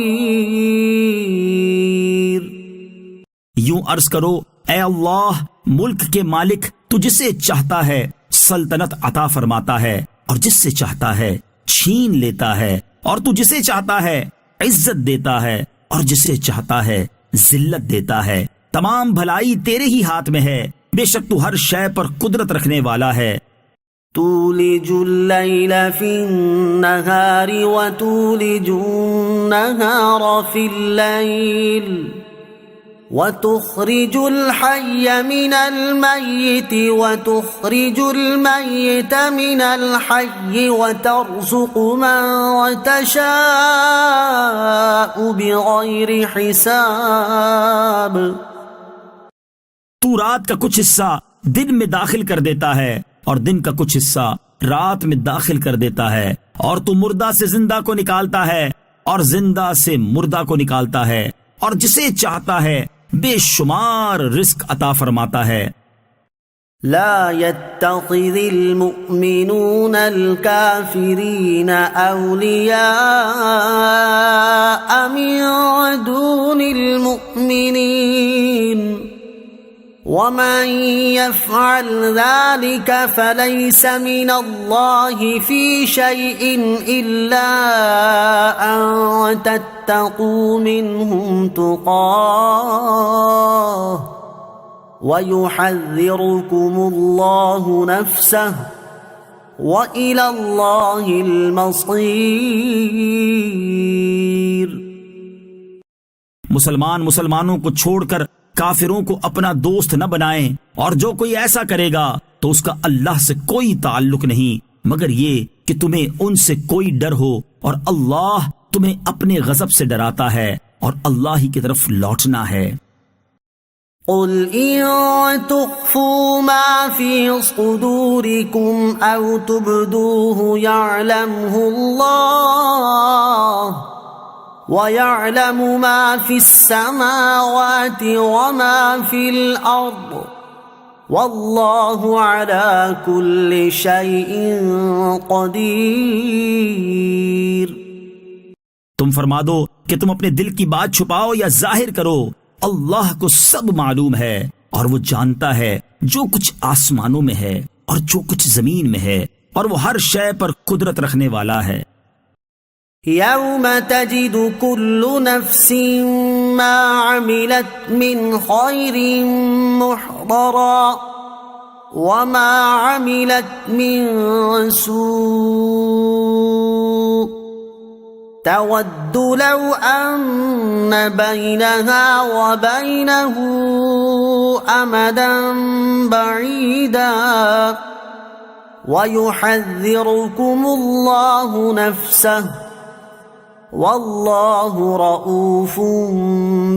یوں عرض کرو، اے اللہ، ملک کے مالک تو جسے چاہتا ہے سلطنت عطا فرماتا ہے اور جس سے چاہتا ہے چھین لیتا ہے، اور تو جسے چاہتا ہے عزت دیتا ہے اور جسے چاہتا ہے ذلت دیتا ہے۔ تمام بھلائی تیرے ہی ہاتھ میں ہے، بے شک تو ہر شے پر قدرت رکھنے والا ہے۔ تولج اللیل فی النہار وتولج النہار فی اللیل وتخرج الحی من المیت وتخرج المیت من الحی وترزق من تشاء بغیر حساب۔ تو رات کا کچھ حصہ دن میں داخل کر دیتا ہے اور دن کا کچھ حصہ رات میں داخل کر دیتا ہے، اور تو مردہ سے زندہ کو نکالتا ہے اور زندہ سے مردہ کو نکالتا ہے، اور جسے چاہتا ہے بے شمار رزق عطا فرماتا ہے۔ لا يتخذ المؤمنون الكافرين أولياء من دون المؤمنين ومن يفعل ذلك فليس من الله في شيء إلا أن تتقوا منهم تقاه ويحذركم الله نفسه وإلى الله المصير۔ مسلمانوں کو چھوڑ کر کافروں کو اپنا دوست نہ بنائیں، اور جو کوئی ایسا کرے گا تو اس کا اللہ سے کوئی تعلق نہیں مگر یہ کہ تمہیں ان سے کوئی ڈر ہو، اور اللہ تمہیں اپنے غضب سے ڈراتا ہے اور اللہ ہی کی طرف لوٹنا ہے۔ قل إن تخفوا ما في صدوركم أو تبدوه يعلمه الله ويعلم ما في السماوات وما في الأرض والله على كل شيء قدير۔ تم فرما دو کہ تم اپنے دل کی بات چھپاؤ یا ظاہر کرو، اللہ کو سب معلوم ہے اور وہ جانتا ہے جو کچھ آسمانوں میں ہے اور جو کچھ زمین میں ہے، اور وہ ہر شے پر قدرت رکھنے والا ہے۔ يوم تجد كل نفس ما عملت من خير محضرا وما عملت من سوء تود لو أن بينها وبينه أمدا بعيدا ويحذركم الله نفسه والله رؤوف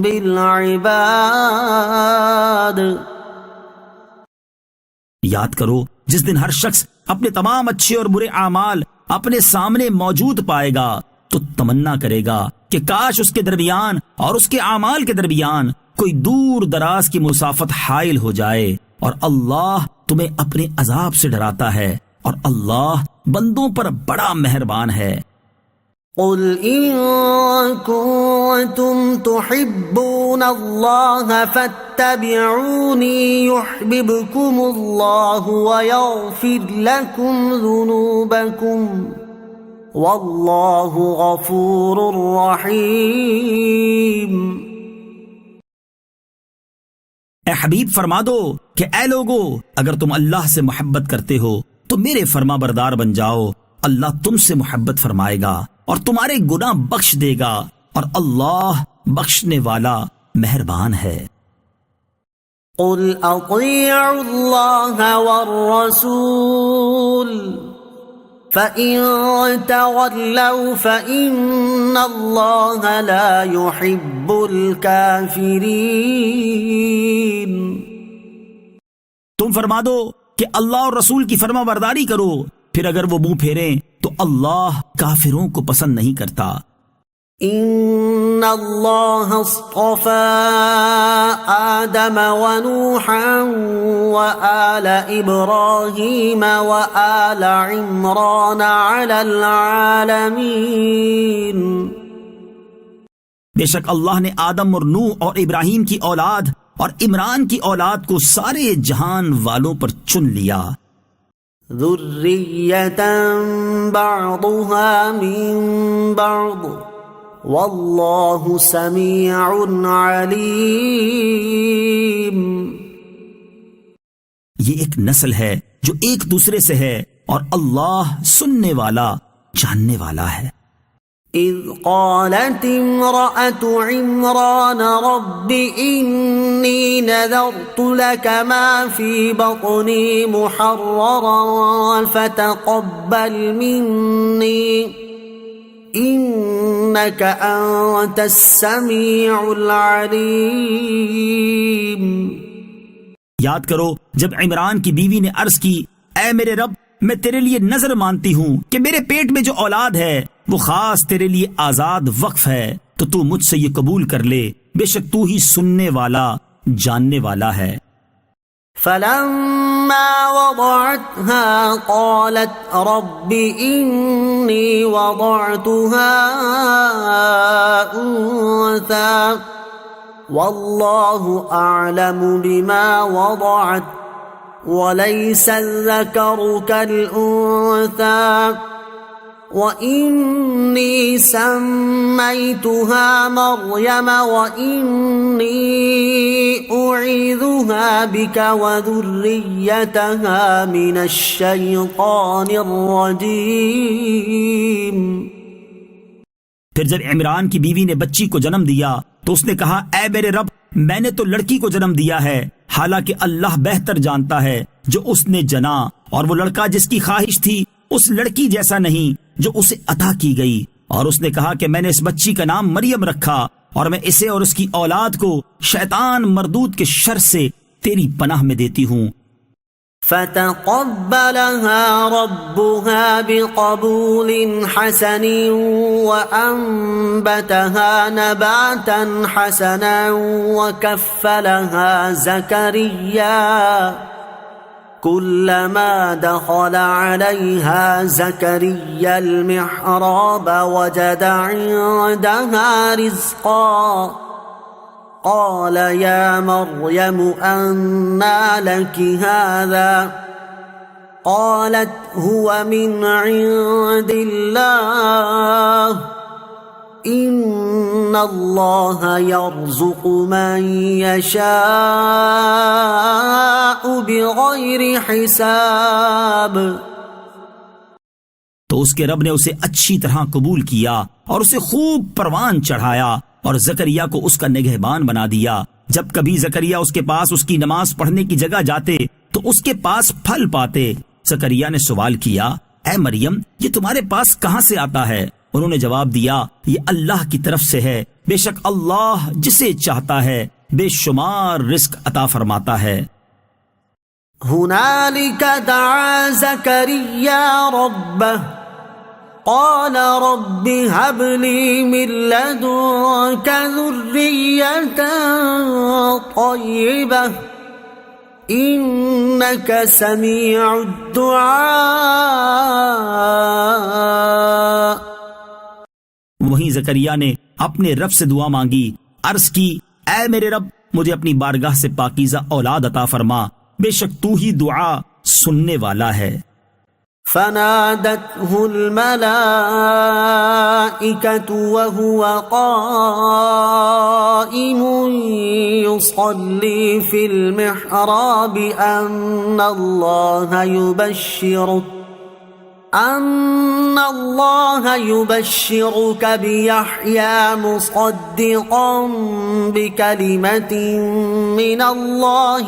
بالعباد۔ یاد کرو جس دن ہر شخص اپنے تمام اچھے اور برے اعمال اپنے سامنے موجود پائے گا تو تمنا کرے گا کہ کاش اس کے درمیان اور اس کے اعمال کے درمیان کوئی دور دراز کی مسافت حائل ہو جائے، اور اللہ تمہیں اپنے عذاب سے ڈراتا ہے اور اللہ بندوں پر بڑا مہربان ہے۔ قل إن كنتم تحبون الله فاتبعوني يحببكم الله ويغفر لكم ذنوبكم والله غفور رحيم۔ اے حبیب فرما دو کہ اے لوگو، اگر تم اللہ سے محبت کرتے ہو تو میرے فرما بردار بن جاؤ، اللہ تم سے محبت فرمائے گا اور تمہارے گناہ بخش دے گا، اور اللہ بخشنے والا مہربان ہے۔ قل اطیعوا اللہ والرسول فَإِن تَوَلَّوْا فَإِنَّ اللَّهَ لَا يُحِبُّ الْكَافِرِينَ۔ تم فرما دو کہ اللہ اور رسول کی فرما برداری کرو، پھر اگر وہ منہ پھیریں تو اللہ کافروں کو پسند نہیں کرتا۔ ان اللہ اصطفى آدم ونوحا وآل ابراہیم وآل عمران علی العالمین۔ بے شک اللہ نے آدم اور نوح اور ابراہیم کی اولاد اور عمران کی اولاد کو سارے جہان والوں پر چن لیا۔ ذریۃ بعضها من بعض واللہ سمیع علیم۔ یہ ایک نسل ہے جو ایک دوسرے سے ہے اور اللہ سننے والا جاننے والا ہے۔ اذ قالت امرأة عمران رب انی نذرت لك ما في بطنی محررا فتقبل منی انك انت السمیع العلیم۔ یاد کرو جب عمران کی بیوی نے عرض کی، اے میرے رب، میں تیرے لیے نظر مانتی ہوں کہ میرے پیٹ میں جو اولاد ہے وہ خاص تیرے لیے آزاد وقف ہے، تو تو مجھ سے یہ قبول کر لے، بے شک تو ہی سننے والا جاننے والا ہے۔ فلما وضعتها قالت رب إني وضعتها أنثى والله أعلم بما وضعت وليس الذكر كالأنثى وإني سميتها مريم وإني أعيذها بك وذريتها من الشيطان الرجيم۔ پھر جب عمران کی بیوی نے بچی کو جنم دیا تو اس نے کہا، اے میرے رب، میں نے تو لڑکی کو جنم دیا ہے، حالانکہ اللہ بہتر جانتا ہے جو اس نے جنا، اور وہ لڑکا جس کی خواہش تھی اس لڑکی جیسا نہیں جو اسے عطا کی گئی، اور اس نے کہا کہ میں نے اس بچی کا نام مریم رکھا اور میں اسے اور اس کی اولاد کو شیطان مردود کے شر سے تیری پناہ میں دیتی ہوں۔ فتقبلها ربها بقبول حسن وأنبتها نباتا حسنا وكفلها زكريا كلما دخل عليها زكريا المحراب وجد عندها رزقا قال يا مريم أنى لك هذا قالت هو من عند الله إن الله يرزق من يشاء بغير حساب۔ تو اس کے رب نے اسے اچھی طرح قبول کیا اور اسے خوب پروان چڑھایا اور زکریا کو اس کا نگہبان بنا دیا۔ جب کبھی زکریا اس کے پاس اس کی نماز پڑھنے کی جگہ جاتے تو اس کے پاس پھل پاتے۔ زکریا نے سوال کیا، اے مریم، یہ تمہارے پاس کہاں سے آتا ہے؟ انہوں نے جواب دیا، یہ اللہ کی طرف سے ہے، بے شک اللہ جسے چاہتا ہے بے شمار رزق عطا فرماتا ہے۔ هنالك دعا زكريا ربه قال رب هب لي من لدنك ذرية طيبة إنك سميع الدعاء۔ وہیں زکریا نے اپنے رب سے دعا مانگی، عرض کی، اے میرے رب، مجھے اپنی بارگاہ سے پاکیزہ اولاد عطا فرما، بے شک تو ہی دعا سننے والا ہے۔ فنادته الملائكة وهو قائم يصلي في المحراب أن الله يبشرك بيحيى مصدقا بكلمة من الله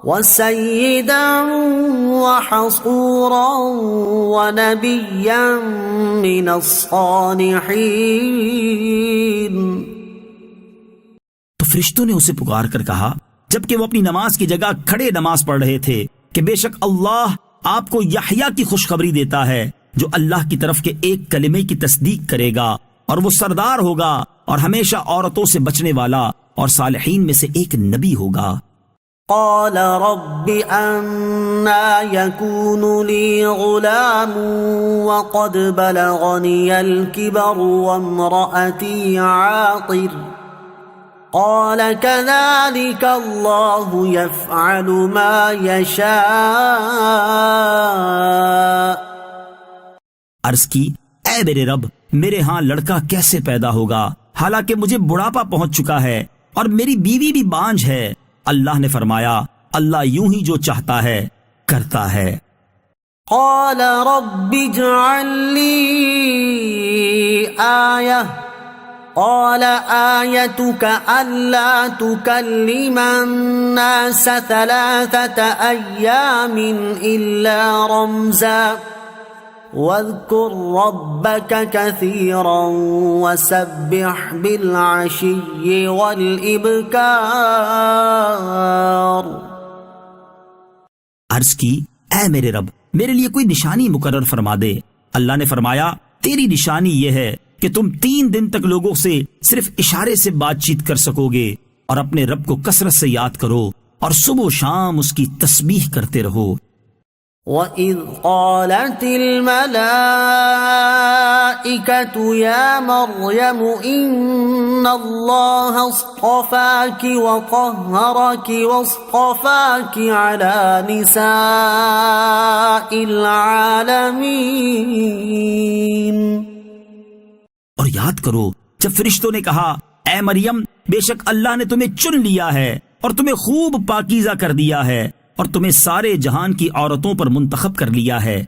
وسيدا وحصورا ونبيا من الصالحين۔ تو فرشتوں نے اسے پکار کر کہا جبکہ وہ اپنی نماز کی جگہ کھڑے نماز پڑھ رہے تھے کہ بے شک اللہ آپ کو یحییٰ کی خوشخبری دیتا ہے جو اللہ کی طرف کے ایک کلمے کی تصدیق کرے گا، اور وہ سردار ہوگا اور ہمیشہ عورتوں سے بچنے والا اور صالحین میں سے ایک نبی ہوگا۔ قال رب أنى يكون لي غلام وقد بلغني الكبر وامرأتي عاقر قال كذلك الله يفعل ما يشاء۔ عرض کی، اے میرے رب، میرے ہاں لڑکا کیسے پیدا ہوگا حالانکہ مجھے بڑھاپا پہنچ چکا ہے اور میری بیوی بھی بانجھ ہے؟ اللہ نے فرمایا، اللہ یوں ہی جو چاہتا ہے کرتا ہے۔ قال رب اجعل لي آية قال آيتك ألا تكلم الناس 3 أيام إلا رمزا واذكر ربك كثيرا وسبح بالعشي والإبكار۔ عرض کی، اے میرے رب، میرے لیے کوئی نشانی مقرر فرما دے۔ اللہ نے فرمایا، تیری نشانی یہ ہے کہ تم 3 دن تک لوگوں سے صرف اشارے سے بات چیت کر سکو گے، اور اپنے رب کو کثرت سے یاد کرو اور صبح و شام اس کی تسبیح کرتے رہو۔ وَإِذْ قَالَتِ الْمَلَائِكَةُ يَا مَرْيَمُ إِنَّ اللَّهَ اصْطَفَاكِ وَطَهَّرَكِ وَاصْطَفَاكِ عَلَى نِسَاءِ الْعَالَمِينَ۔ اور یاد کرو جب فرشتوں نے کہا، اے مریم، بے شک اللہ نے تمہیں چن لیا ہے اور تمہیں خوب پاکیزہ کر دیا ہے اور تمہیں سارے جہان کی عورتوں پر منتخب کر لیا ہے۔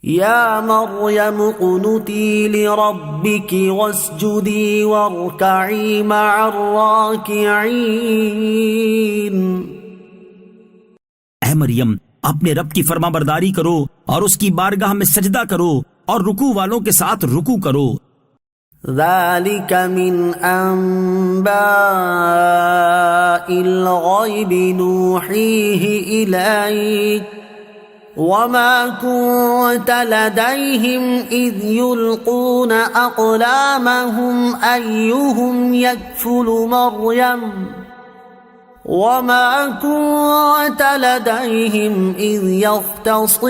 یا مریم قنتی لربک واسجدی وارکعی مع الراکعین۔ اے مریم، اپنے رب کی فرما برداری کرو اور اس کی بارگاہ میں سجدہ کرو اور رکوع والوں کے ساتھ رکوع کرو۔ ذلك من انباء الغیب نوحیہ الیک وما كنت لديهم إذ يلقون أقلامهم أيهم يكفل مريم وما كنت لديهم إذ يختصمون۔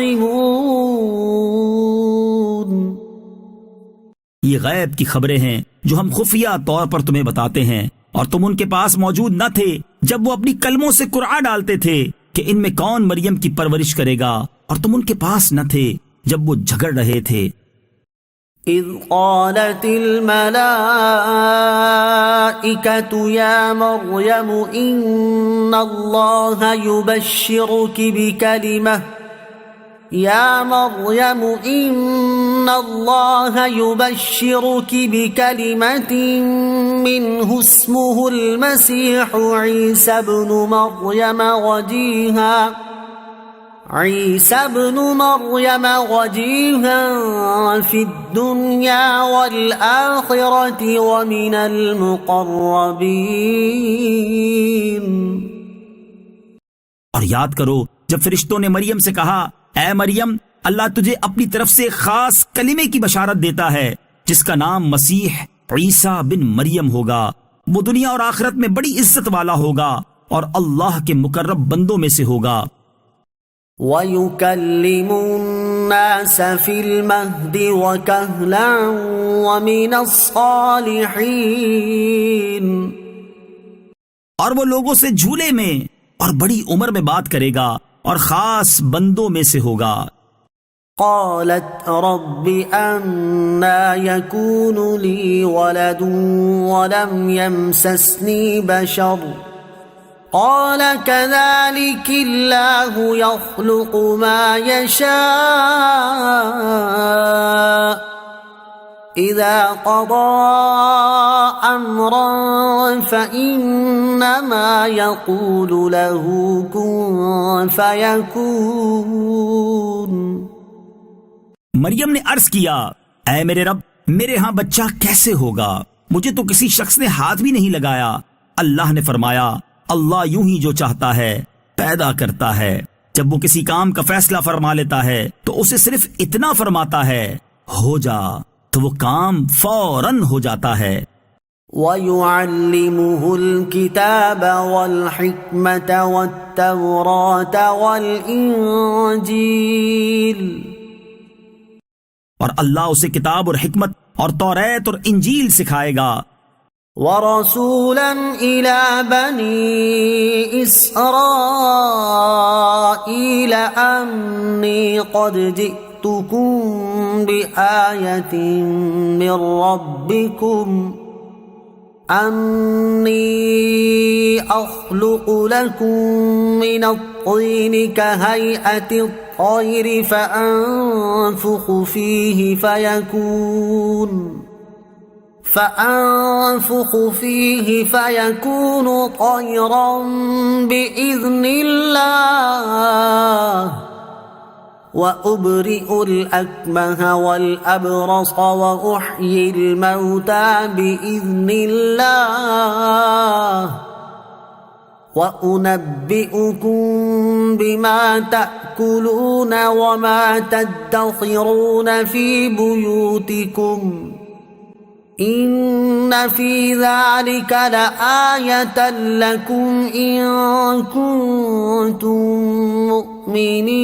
یہ غیب کی خبریں ہیں جو ہم خفیہ طور پر تمہیں بتاتے ہیں، اور تم ان کے پاس موجود نہ تھے جب وہ اپنی کلموں سے قرعہ ڈالتے تھے کہ ان میں کون مریم کی پرورش کرے گا، اور تم ان کے پاس نہ تھے جب وہ جھگڑ رہے تھے۔ اذ قالت الملائکۃ یا مریم ان اللہ یبشرک بکلمہ يا مريم إن الله يبشرك بكلمة منه اسمه المسيح عيسى ابن مريم وجيها في الدنيا والآخرة ومن المقربين۔ اور یاد کرو جب فرشتوں نے مریم سے کہا، اے مریم، اللہ تجھے اپنی طرف سے خاص کلمے کی بشارت دیتا ہے جس کا نام مسیح عیسیٰ بن مریم ہوگا، وہ دنیا اور آخرت میں بڑی عزت والا ہوگا اور اللہ کے مقرب بندوں میں سے ہوگا۔ وَيُكَلِّمُ النَّاسَ فِي الْمَهْدِ وَكَهْلًا وَمِنَ الصَّالِحِينَ، اور وہ لوگوں سے جھولے میں اور بڑی عمر میں بات کرے گا اور خاص بندوں میں سے ہوگا۔ قالت رب أَنَّى يَكُونُ لِي وَلَدٌ وَلَمْ يَمْسَسْنِي بَشَرٌ قال كذلك الله يخلق ما يشاء إذا قضى أمرا فإنما يقول له كن فيكون۔ مریم نے عرض کیا، اے میرے رب، میرے ہاں بچہ کیسے ہوگا؟ مجھے تو کسی شخص نے ہاتھ بھی نہیں لگایا۔ اللہ نے فرمایا، اللہ یوں ہی جو چاہتا ہے پیدا کرتا ہے۔ جب وہ کسی کام کا فیصلہ فرما لیتا ہے تو اسے صرف اتنا فرماتا ہے، ہو جا، تو وہ کام فوراً ہو جاتا ہے۔ وَيُعَلِّمُهُ الْكِتَابَ وَالْحِكْمَةَ وَالتَّوْرَاةَ وَالْإِنجِيلَ، اور اللہ اسے کتاب اور حکمت اور توریت اور انجیل سکھائے گا۔ وَرَسُولًا إِلَى بَنِي إِسْرَائِيلَ أَنِّي قَدْ جِئْتُكُمْ بِآيَةٍ مِّن رَّبِّكُمْ أَنِّي أَخْلُقُ لَكُم مِّنَ الطِّينِ كَهَيْئَةِ الطَّيْرِ فَأَنفُخُ فِيهِ فَيَكُونُ طَيْرًا بِإِذْنِ اللَّهِ وَأُبْرِئُ الْأَكْمَهَ وَالْأَبْرَصَ وَأُحْيِي الْمَوْتَى بِإِذْنِ اللَّهِ وَأُنَبِّئُكُم بِمَا تَأْكُلُونَ وَمَا تَدَّخِرُونَ فِي بُيُوتِكُمْ إِنَّ فِي ذَلِكَ لَآيَةً لَكُمْ إِن كُنتُم مُّؤْمِنِينَ۔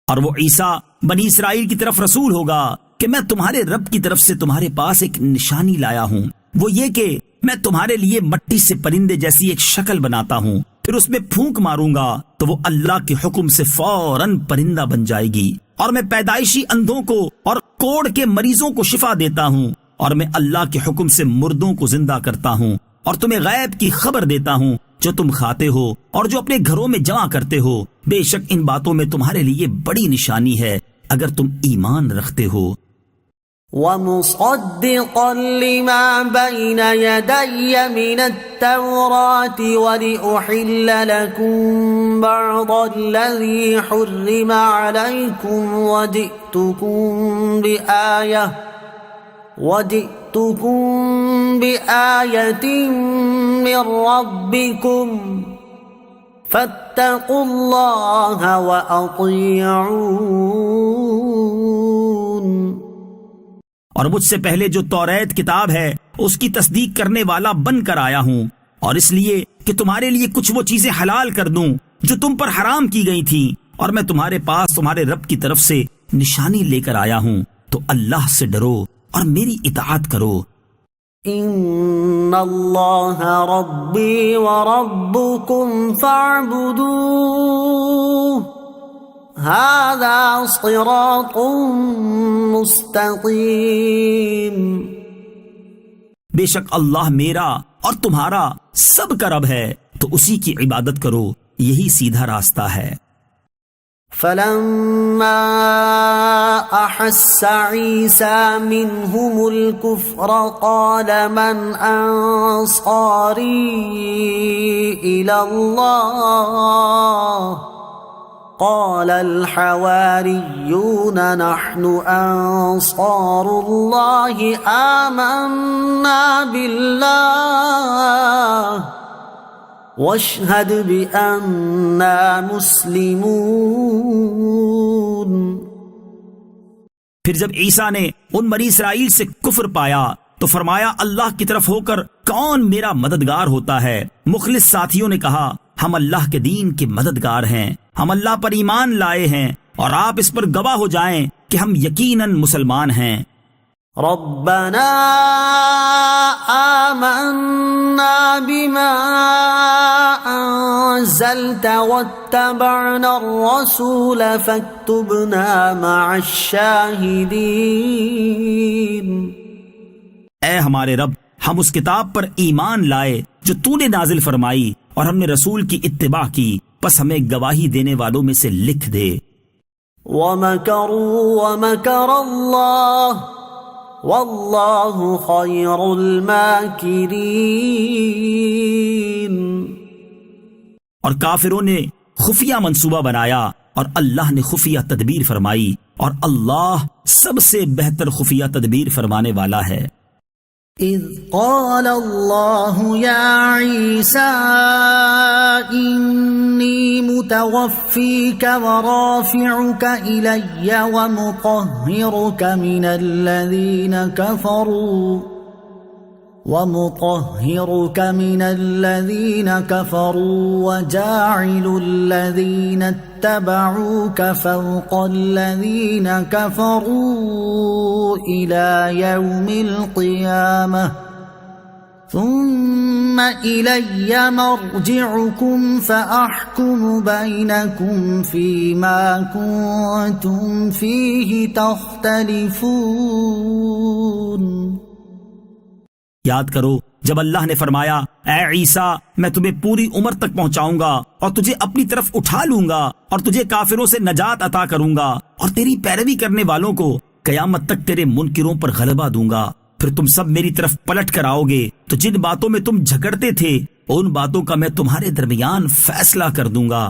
اور وہ عیسیٰ بنی اسرائیل کی طرف رسول ہوگا کہ میں تمہارے رب کی طرف سے تمہارے پاس ایک نشانی لایا ہوں، وہ یہ کہ میں تمہارے لیے مٹی سے پرندے جیسی ایک شکل بناتا ہوں، پھر اس میں پھونک ماروں گا تو وہ اللہ کے حکم سے فوراً پرندہ بن جائے گی، اور میں پیدائشی اندھوں کو اور کوڑ کے مریضوں کو شفا دیتا ہوں، اور میں اللہ کے حکم سے مردوں کو زندہ کرتا ہوں، اور تمہیں غیب کی خبر دیتا ہوں جو تم کھاتے ہو اور جو اپنے گھروں میں جمع کرتے ہو۔ بے شک ان باتوں میں تمہارے لیے بڑی نشانی ہے اگر تم ایمان رکھتے ہو۔ ومصدقا لما بين يدي من التوراة ولأحل لكم بعض الذي حرم عليكم وجئتكم بآية من ربكم فاتقوا الله وأطيعون. اور مجھ سے پہلے جو توریت کتاب ہے اس کی تصدیق کرنے والا بن کر آیا ہوں، اور اس لیے کہ تمہارے لیے کچھ وہ چیزیں حلال کر دوں جو تم پر حرام کی گئی تھیں، اور میں تمہارے پاس تمہارے رب کی طرف سے نشانی لے کر آیا ہوں، تو اللہ سے ڈرو اور میری اطاعت کرو. ان اللہ ربی وربکم فاعبدوه هذا صراط مستقیم. بے شک اللہ میرا اور تمہارا سب کا رب ہے، تو اسی کی عبادت کرو، یہی سیدھا راستہ ہے. فلما احس عیسی منهم الكفر قال من انصاری الى اللہ قال الحواریون نحن انصار اللہ آمنا باللہ واشہد بأننا مسلمون. پھر جب عیسیٰ نے ان بنی اسرائیل سے کفر پایا تو فرمایا اللہ کی طرف ہو کر کون میرا مددگار ہوتا ہے. مخلص ساتھیوں نے کہا ہم اللہ کے دین کے مددگار ہیں، ہم اللہ پر ایمان لائے ہیں، اور آپ اس پر گواہ ہو جائیں کہ ہم یقیناً مسلمان ہیں. ربنا آمنا بما انزلت واتبعنا الرسول فاكتبنا مع الشاہدین. اے ہمارے رب، ہم اس کتاب پر ایمان لائے جو تو نے نازل فرمائی، اور ہم نے رسول کی اتباع کی، پس ہمیں گواہی دینے والوں میں سے لکھ دے. وَمَكَرُوا وَمَكَرَ اللَّهُ وَاللَّهُ خَيْرُ الْمَاكِرِينَ. اور کافروں نے خفیہ منصوبہ بنایا اور اللہ نے خفیہ تدبیر فرمائی، اور اللہ سب سے بہتر خفیہ تدبیر فرمانے والا ہے. اذ قال اللہ یا عیسیٰ انی متوفیک ورافعک الی ومطہرک من الذین کفروا وجاعل الذین اتبعوک فوق الذین کفروا الى یوم القیامة ثم الی مرجعکم فاحکم بینکم فیما کنتم فیہ تختلفون. یاد کرو جب اللہ نے فرمایا اے عیسیٰ میں تمہیں پوری عمر تک پہنچاؤں گا اور تجھے اپنی طرف اٹھا لوں گا اور تجھے کافروں سے نجات عطا کروں گا اور تیری پیروی کرنے والوں کو قیامت تک تیرے منکروں پر غلبہ دوں گا. پھر تم سب میری طرف پلٹ کر آؤ گے تو جن باتوں میں تم جھگڑتے تھے ان باتوں کا میں تمہارے درمیان فیصلہ کر دوں گا.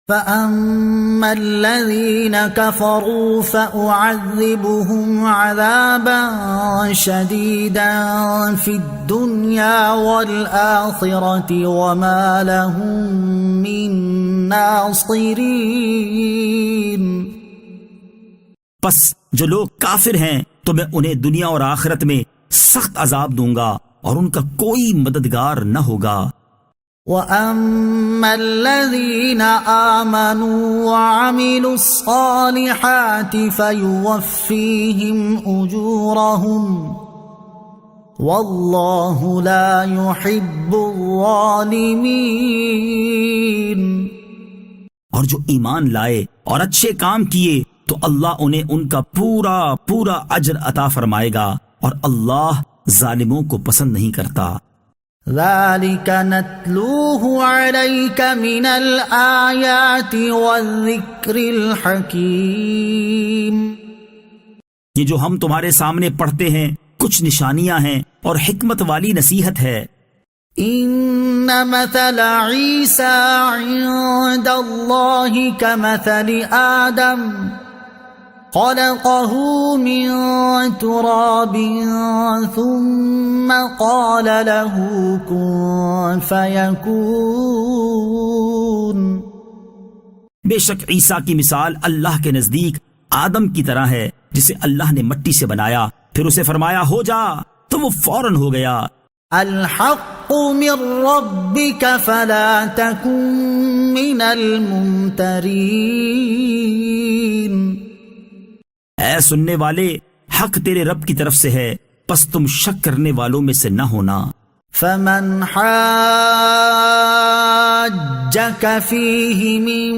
فَأَمَّا الَّذِينَ كَفَرُوا فَأُعَذِّبُهُمْ عَذَابًا شَدِيدًا فِي الدُّنْيَا وَالْآخِرَةِ وَمَا لَهُم مِّن نَاصِرِينَ. پس جو لوگ کافر ہیں تو میں انہیں دنیا اور آخرت میں سخت عذاب دوں گا اور ان کا کوئی مددگار نہ ہوگا. وَأَمَّا الَّذِينَ آمَنُوا وَعَمِلُوا الصَّالِحَاتِ فَيُوَفِّيهِمْ أُجُورَهُمْ وَاللَّهُ لَا يُحِبُّ الظَّالِمِينَ. اور جو ایمان لائے اور اچھے کام کیے تو اللہ انہیں ان کا پورا پورا اجر عطا فرمائے گا، اور اللہ ظالموں کو پسند نہیں کرتا. ذَلِكَ نَتْلُوهُ عَلَيْكَ مِنَ الْآيَاتِ وَالذِّكْرِ الْحَكِيمِ. یہ جو ہم تمہارے سامنے پڑھتے ہیں کچھ نشانیاں ہیں اور حکمت والی نصیحت ہے۔ ان مثل عیسی عند اللہ کمثل آدم خلقه من تراب ثم قال له كن فيكون۔ بے شک عیسیٰ کی مثال اللہ کے نزدیک آدم کی طرح ہے، جسے اللہ نے مٹی سے بنایا، پھر اسے فرمایا ہو جا، تو وہ فوراً ہو گیا۔ الحق من ربك فلا تكن من الممترین۔ اے سننے والے، حق تیرے رب کی طرف سے ہے، پس تم شک کرنے والوں میں سے نہ ہونا۔ فمن حاجك فيه من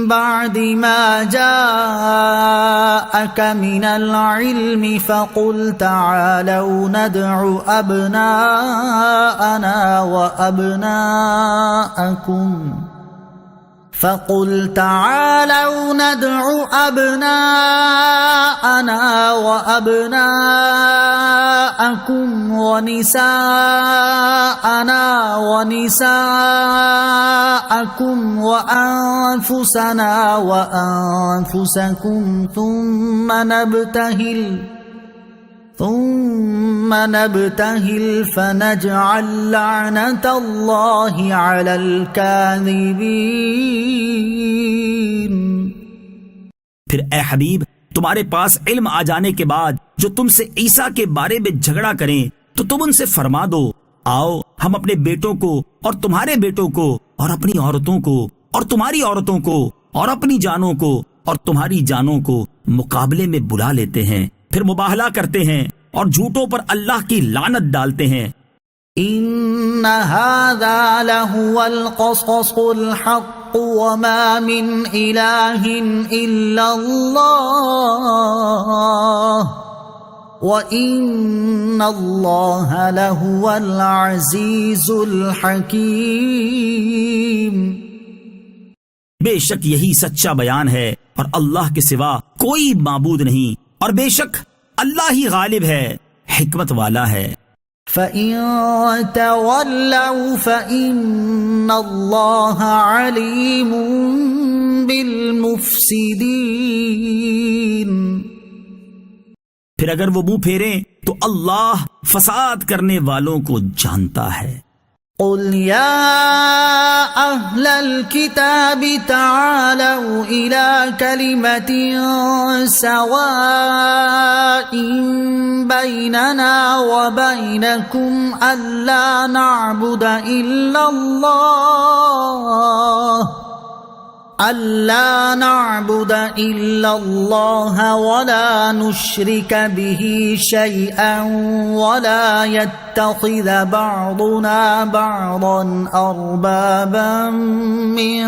بعد ما جاءك من العلم فقل تعالوا ندع أبناءنا وأبناءكم ونساءنا ونساءكم وأنفسنا وأنفسكم ثم نبتهل فنجعل لعنة الله على الكاذبين۔ پھر اے حبیب، تمہارے پاس علم آ جانے کے بعد جو تم سے عیسیٰ کے بارے میں جھگڑا کریں تو تم ان سے فرما دو، آؤ ہم اپنے بیٹوں کو اور تمہارے بیٹوں کو اور اپنی عورتوں کو اور تمہاری عورتوں کو اور اپنی جانوں کو اور تمہاری جانوں کو مقابلے میں بلا لیتے ہیں، پھر مباہلہ کرتے ہیں اور جھوٹوں پر اللہ کی لعنت ڈالتے ہیں۔ ان هذا لهو القصص الحق وما من اله الا الله وان الله لهو العزيز الحكيم۔ بے شک یہی سچا بیان ہے اور اللہ کے سوا کوئی معبود نہیں، اور بے شک اللہ ہی غالب ہے، حکمت والا ہے۔ فَإِن تَوَلَّوْا فَإِنَّ اللَّهَ عَلِيمٌ بِالْمُفْسِدِينَ۔ پھر اگر وہ منہ پھیریں تو اللہ فساد کرنے والوں کو جانتا ہے۔ قل يا أهل الكتاب تعالوا إلى كلمة سواء بيننا وبينكم ألا نعبد إلا الله ولا نشرك به شيئا ولا يتخذ بعضنا بعضا أربابا من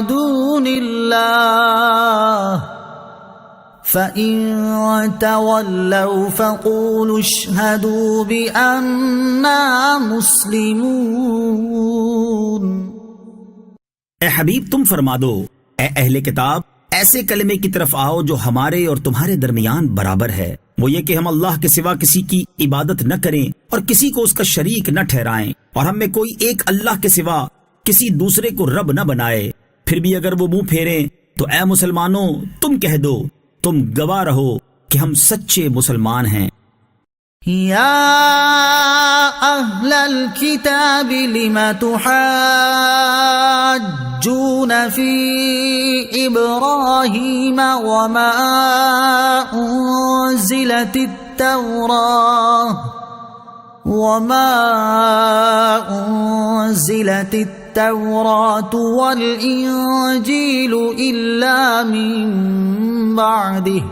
دون الله فإن تولوا فقولوا اشهدوا بأننا مسلمون۔ اے حبیب تم فرما دو، اے اہل کتاب، ایسے کلمے کی طرف آؤ جو ہمارے اور تمہارے درمیان برابر ہے، وہ یہ کہ ہم اللہ کے سوا کسی کی عبادت نہ کریں اور کسی کو اس کا شریک نہ ٹھہرائیں، اور ہم میں کوئی ایک اللہ کے سوا کسی دوسرے کو رب نہ بنائے۔ پھر بھی اگر وہ منہ پھیریں تو اے مسلمانوں تم کہہ دو، تم گواہ رہو کہ ہم سچے مسلمان ہیں۔ يا أهل الكتاب لم تحاجون في إبراهيم وما أنزلت التوراة والإنجيل إلا من بعده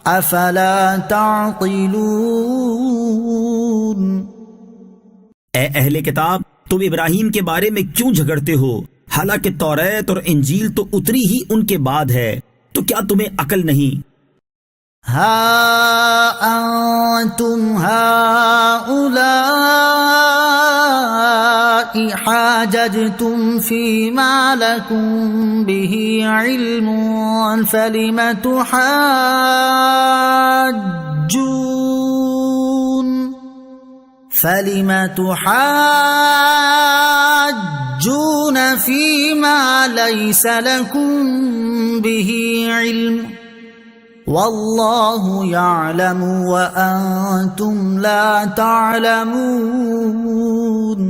افلا تعقلون۔ اے اہل کتاب، تم ابراہیم کے بارے میں کیوں جھگڑتے ہو، حالانکہ توریت اور انجیل تو اتری ہی ان کے بعد ہے، تو کیا تمہیں عقل نہیں؟ ہا انتم هؤلاء حاججتم فيما لكم به علم فلم تحاجون فيما ليس لكم به علم واللہ یعلم وانتم لا تعلمون۔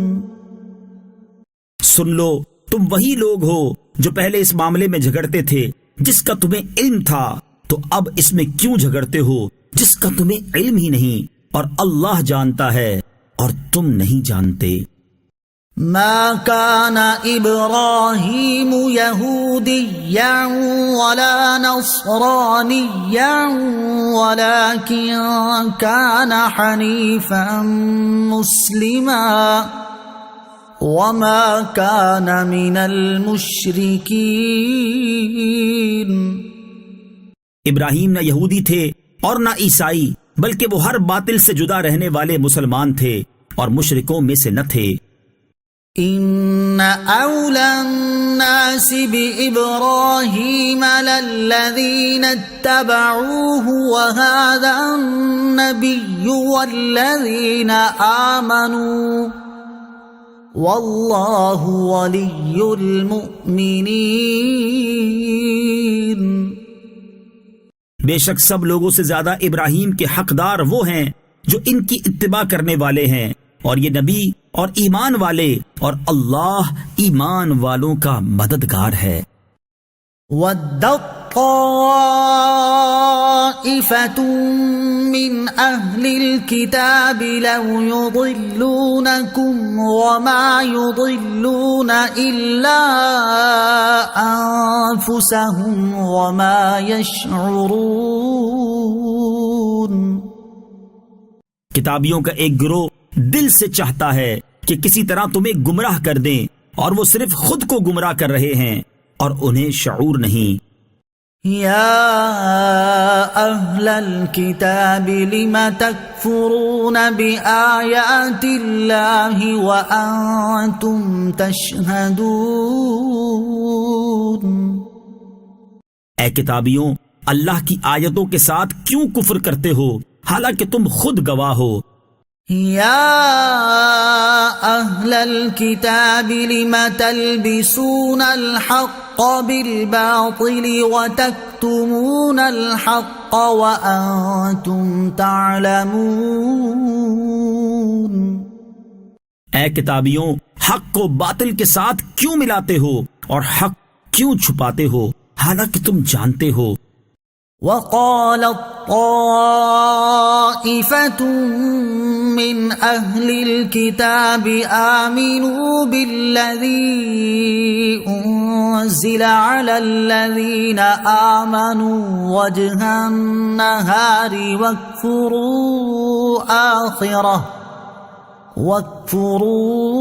سن لو، تم وہی لوگ ہو جو پہلے اس معاملے میں جھگڑتے تھے جس کا تمہیں علم تھا، تو اب اس میں کیوں جھگڑتے ہو جس کا تمہیں علم ہی نہیں، اور اللہ جانتا ہے اور تم نہیں جانتے۔ ما كان إبراهيم يهوديا ولا نصرانيا ولكن كان حنيفا مسلما وما كان من المشركين۔ ابراہیم نہ یہودی تھے اور نہ عیسائی، بلکہ وہ ہر باطل سے جدا رہنے والے مسلمان تھے اور مشرکوں میں سے نہ تھے۔ ان اولى الناس بابراهيم للذين اتبعوه وهذا النبي والذين آمنوا والله ولي المؤمنين۔ بے شک سب لوگوں سے زیادہ ابراہیم کے حقدار وہ ہیں جو ان کی اتباع کرنے والے ہیں، اور یہ نبی اور ایمان والے، اور اللہ ایمان والوں کا مددگار ہے۔ وَدَّت طَّائِفَةٌ مِّنْ أَهْلِ الْكِتَابِ لَوْ يُضِلُّونَكُمْ وَمَا يُضِلُّونَ إِلَّا أَنفُسَهُمْ وَمَا يَشْعُرُونَ۔ کتابیوں کا ایک گروہ دل سے چاہتا ہے کہ کسی طرح تمہیں گمراہ کر دیں، اور وہ صرف خود کو گمراہ کر رہے ہیں اور انہیں شعور نہیں۔ یا اہل الکتاب لم تکفرون بآیات اللہ وانتم تشہدون۔ اے کتابیوں، اللہ کی آیتوں کے ساتھ کیوں کفر کرتے ہو حالانکہ تم خود گواہ ہو۔ یا اہل الکتاب لم تلبسون الحق بالباطل وتکتمون الحق وانتم تعلمون۔ اے کتابیوں، حق کو باطل کے ساتھ کیوں ملاتے ہو اور حق کیوں چھپاتے ہو حالانکہ تم جانتے ہو۔ وقالت طائفة من أهل الكتاب آمنوا بالذي أنزل على الذين آمنوا وجه النهار واكفروا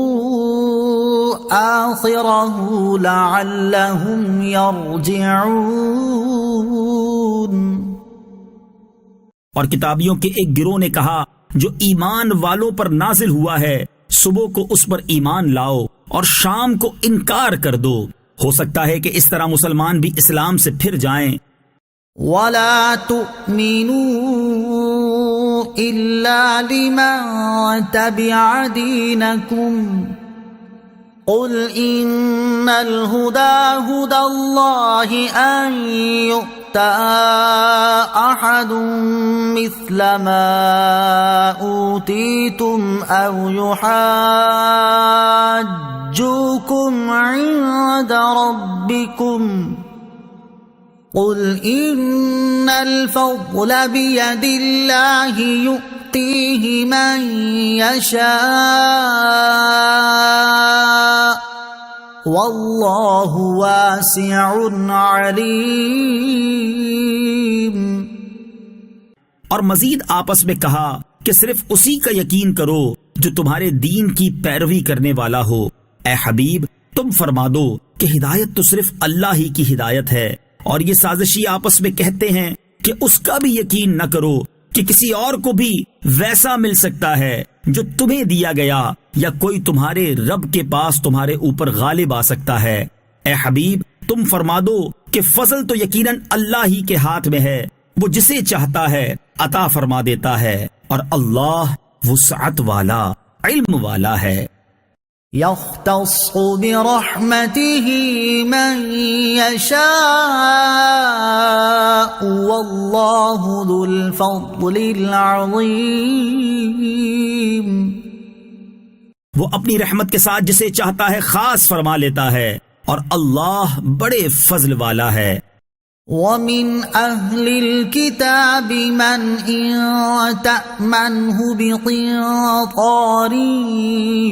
آخره لعلهم يرجعون۔ اور کتابیوں کے ایک گروہ نے کہا جو ایمان والوں پر نازل ہوا ہے صبح کو اس پر ایمان لاؤ اور شام کو انکار کر دو، ہو سکتا ہے کہ اس طرح مسلمان بھی اسلام سے پھر جائیں۔ وَلَا تُؤْمِنُوا إِلَّا لِمَن تَبِعَ دِينَكُمْ قُلْ إِنَّ الْهُدَى هُدَى اللَّهِ أَن يُؤْتَى أَحَدٌ مِثْلَ مَا أُوتِيتُمْ أَوْ يُحَاجُّوكُمْ عِندَ رَبِّكُمْ قُلْ إِنَّ الْفَضْلَ بِيَدِ اللَّهِ يُؤْتِيهِ مَن يَشَاءُ وَاللَّهُ وَاسِعٌ عَلِيمٌ۔ اور مزید آپس میں کہا کہ صرف اسی کا یقین کرو جو تمہارے دین کی پیروی کرنے والا ہو۔ اے حبیب، تم فرما دو کہ ہدایت تو صرف اللہ ہی کی ہدایت ہے، اور یہ سازشی آپس میں کہتے ہیں کہ اس کا بھی یقین نہ کرو کہ کسی اور کو بھی ویسا مل سکتا ہے جو تمہیں دیا گیا، یا کوئی تمہارے رب کے پاس تمہارے اوپر غالب آ سکتا ہے؟ اے حبیب تم فرما دو کہ فضل تو یقیناً اللہ ہی کے ہاتھ میں ہے، وہ جسے چاہتا ہے عطا فرما دیتا ہے، اور اللہ وسعت والا علم والا ہے۔ يختص برحمته من يشاء والله ذو الفضل العظيم۔ وہ اپنی رحمت کے ساتھ جسے چاہتا ہے خاص فرما لیتا ہے، اور اللہ بڑے فضل والا ہے۔ وَمِنْ أَهْلِ الْكِتَابِ مَنْ إِن تَأْمَنْهُ بِقِنطَارٍ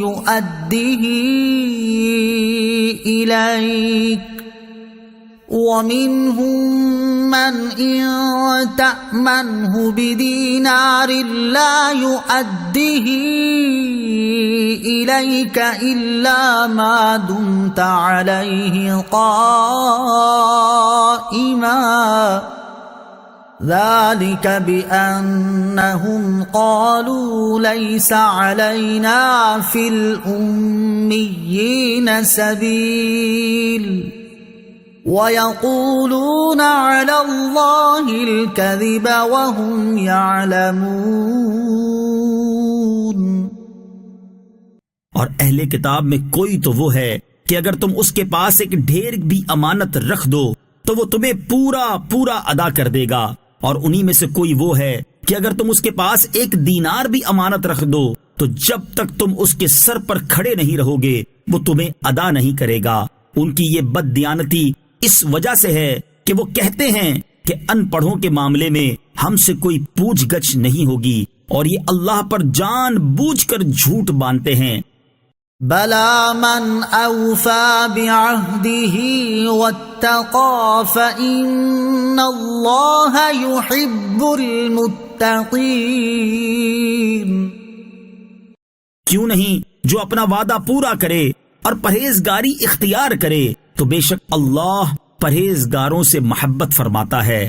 يُؤَدِّهِ إِلَيْكَ وَمِنْهُمْ مَنْ إِن تَأْمَنْهُ بِدِينَارٍ لَا يُؤَدِّهِ إِلَيْكَ إِلَّا مَا دُمْتَ عَلَيْهِ قَائِمًا ذَلِكَ بِأَنَّهُمْ قَالُوا لَيْسَ عَلَيْنَا فِي الْأُمِّيِّينَ سَبِيلٌ وَيَقُولُونَ عَلَى اللَّهِ الْكَذِبَ وَهُمْ يَعْلَمُونَ۔ اور اہل کتاب میں کوئی تو وہ ہے کہ اگر تم اس کے پاس ایک ڈھیر بھی امانت رکھ دو تو وہ تمہیں پورا پورا ادا کر دے گا، اور انہی میں سے کوئی وہ ہے کہ اگر تم اس کے پاس ایک دینار بھی امانت رکھ دو تو جب تک تم اس کے سر پر کھڑے نہیں رہو گے وہ تمہیں ادا نہیں کرے گا۔ ان کی یہ بد دیانتی اس وجہ سے ہے کہ وہ کہتے ہیں کہ ان پڑھوں کے معاملے میں ہم سے کوئی پوچھ گچھ نہیں ہوگی، اور یہ اللہ پر جان بوجھ کر جھوٹ باندھتے ہیں۔ بَلَى مَنْ أَوْفَى بِعَهْدِهِ وَاتَّقَى فَإِنَّ اللَّهَ يُحِبُّ الْمُتَّقِينَ۔ کیوں نہیں، جو اپنا وعدہ پورا کرے اور پرہیزگاری اختیار کرے تو بے شک اللہ پرہیزگاروں سے محبت فرماتا ہے۔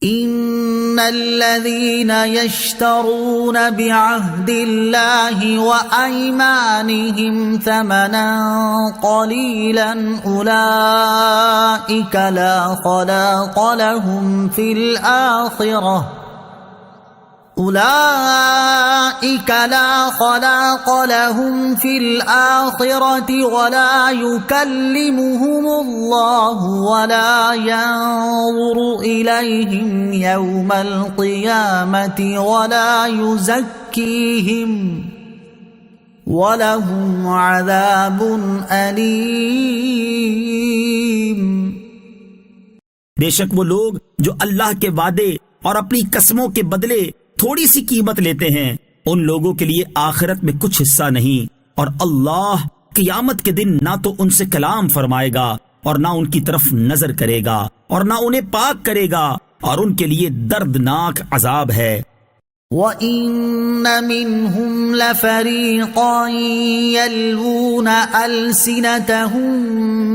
ان الذين يشترون بعهد الله وايمانهم ثمنا قليلا اولئك لا خلاق لهم في الاخره ولا يكلمهم الله ولا ينظر إليهم يوم القيامة ولا يزكيهم ولهم عذاب أليم۔ بے شک وہ لوگ جو اللہ کے وعدے اور اپنی قسموں کے بدلے تھوڑی سی قیمت لیتے ہیں، ان لوگوں کے لیے آخرت میں کچھ حصہ نہیں، اور اللہ قیامت کے دن نہ تو ان سے کلام فرمائے گا اور نہ ان کی طرف نظر کرے گا اور نہ انہیں پاک کرے گا، اور ان کے لیے دردناک عذاب ہے۔ وَإِنَّ مِنْهُمْ لَفَرِيقًا يَلْوُونَ أَلْسِنَتَهُمْ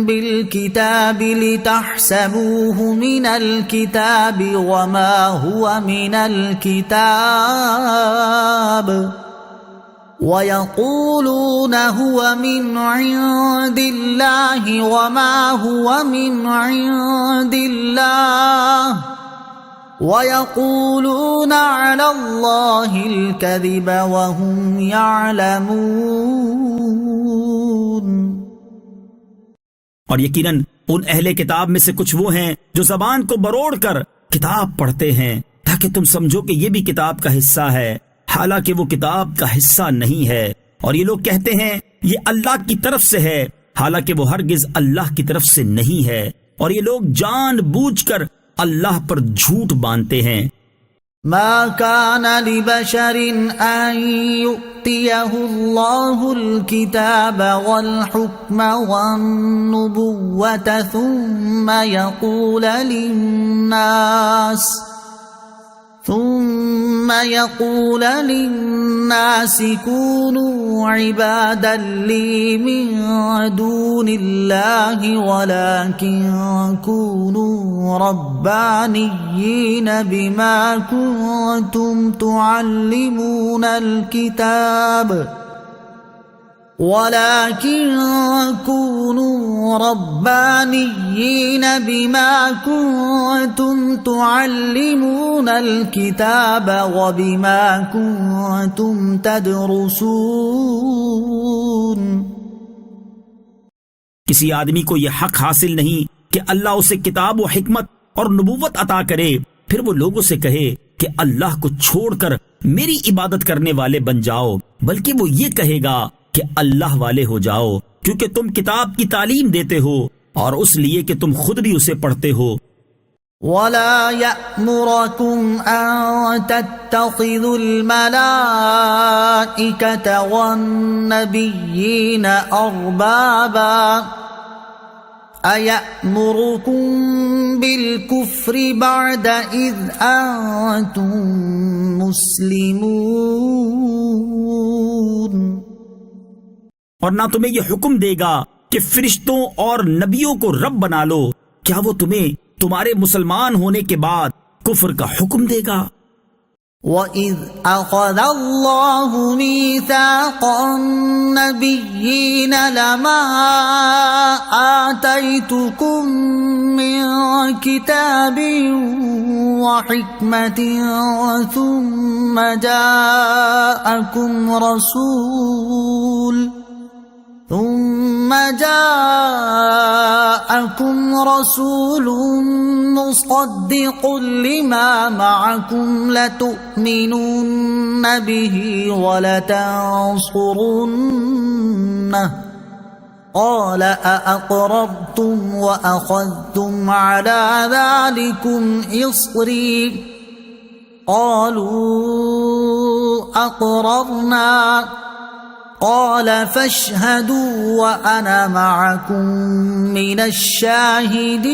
بِالْكِتَابِ لِتَحْسَبُوهُ مِنَ الْكِتَابِ وَمَا هُوَ مِنَ الْكِتَابِ وَيَقُولُونَ هُوَ مِنْ عِنْدِ اللَّهِ وَمَا هُوَ مِنْ عِنْدِ اللَّهِ وَيَقُولُونَ عَلَى اللَّهِ الْكَذِبَ وَهُمْ يَعْلَمُونَ۔ اور یقیناً ان اہل کتاب میں سے کچھ وہ ہیں جو زبان کو بروڑ کر کتاب پڑھتے ہیں تاکہ تم سمجھو کہ یہ بھی کتاب کا حصہ ہے، حالانکہ وہ کتاب کا حصہ نہیں ہے، اور یہ لوگ کہتے ہیں یہ اللہ کی طرف سے ہے، حالانکہ وہ ہرگز اللہ کی طرف سے نہیں ہے، اور یہ لوگ جان بوجھ کر اللہ پر جھوٹ باندھتے ہیں۔ ما كان لبشر ان يؤتيه الله الكتاب والحكم والنبوة ثم يقول للناس كونوا عبادا لي من دون الله ولكن كونوا ربانيين بما كنتم تعلمون الكتاب ولكن كونوا ربانيين بما كنتم تعلمون الكتاب وبما كنتم تدرسون. کسی آدمی کو یہ حق حاصل نہیں کہ اللہ اسے کتاب و حکمت اور نبوت عطا کرے پھر وہ لوگوں سے کہے کہ اللہ کو چھوڑ کر میری عبادت کرنے والے بن جاؤ، بلکہ وہ یہ کہے گا کہ اللہ والے ہو جاؤ، کیونکہ تم کتاب کی تعلیم دیتے ہو اور اس لیے کہ تم خود بھی اسے پڑھتے ہو. ولا يأمركم أن تتخذوا الملائكة والنبيين أربابا أيأمركم بالكفر بعد إذ أنتم مسلمون. اور نہ تمہیں یہ حکم دے گا کہ فرشتوں اور نبیوں کو رب بنا لو، کیا وہ تمہیں تمہارے مسلمان ہونے کے بعد کفر کا حکم دے گا؟ وَإِذْ أَخَذَ اللَّهُ مِيثَاقَ النَّبِيِّينَ لَمَا آتَيْتُكُم مِّن كِتَابٍ وَحِكْمَةٍ ثُمَّ جاءكم رسول مصدق لما معكم لتؤمنن به ولتنصرنه قال أأقررتم وأخذتم على ذلكم إصري قالوا أقررنا قال فاشهدوا وأنا معكم من الشاهدين.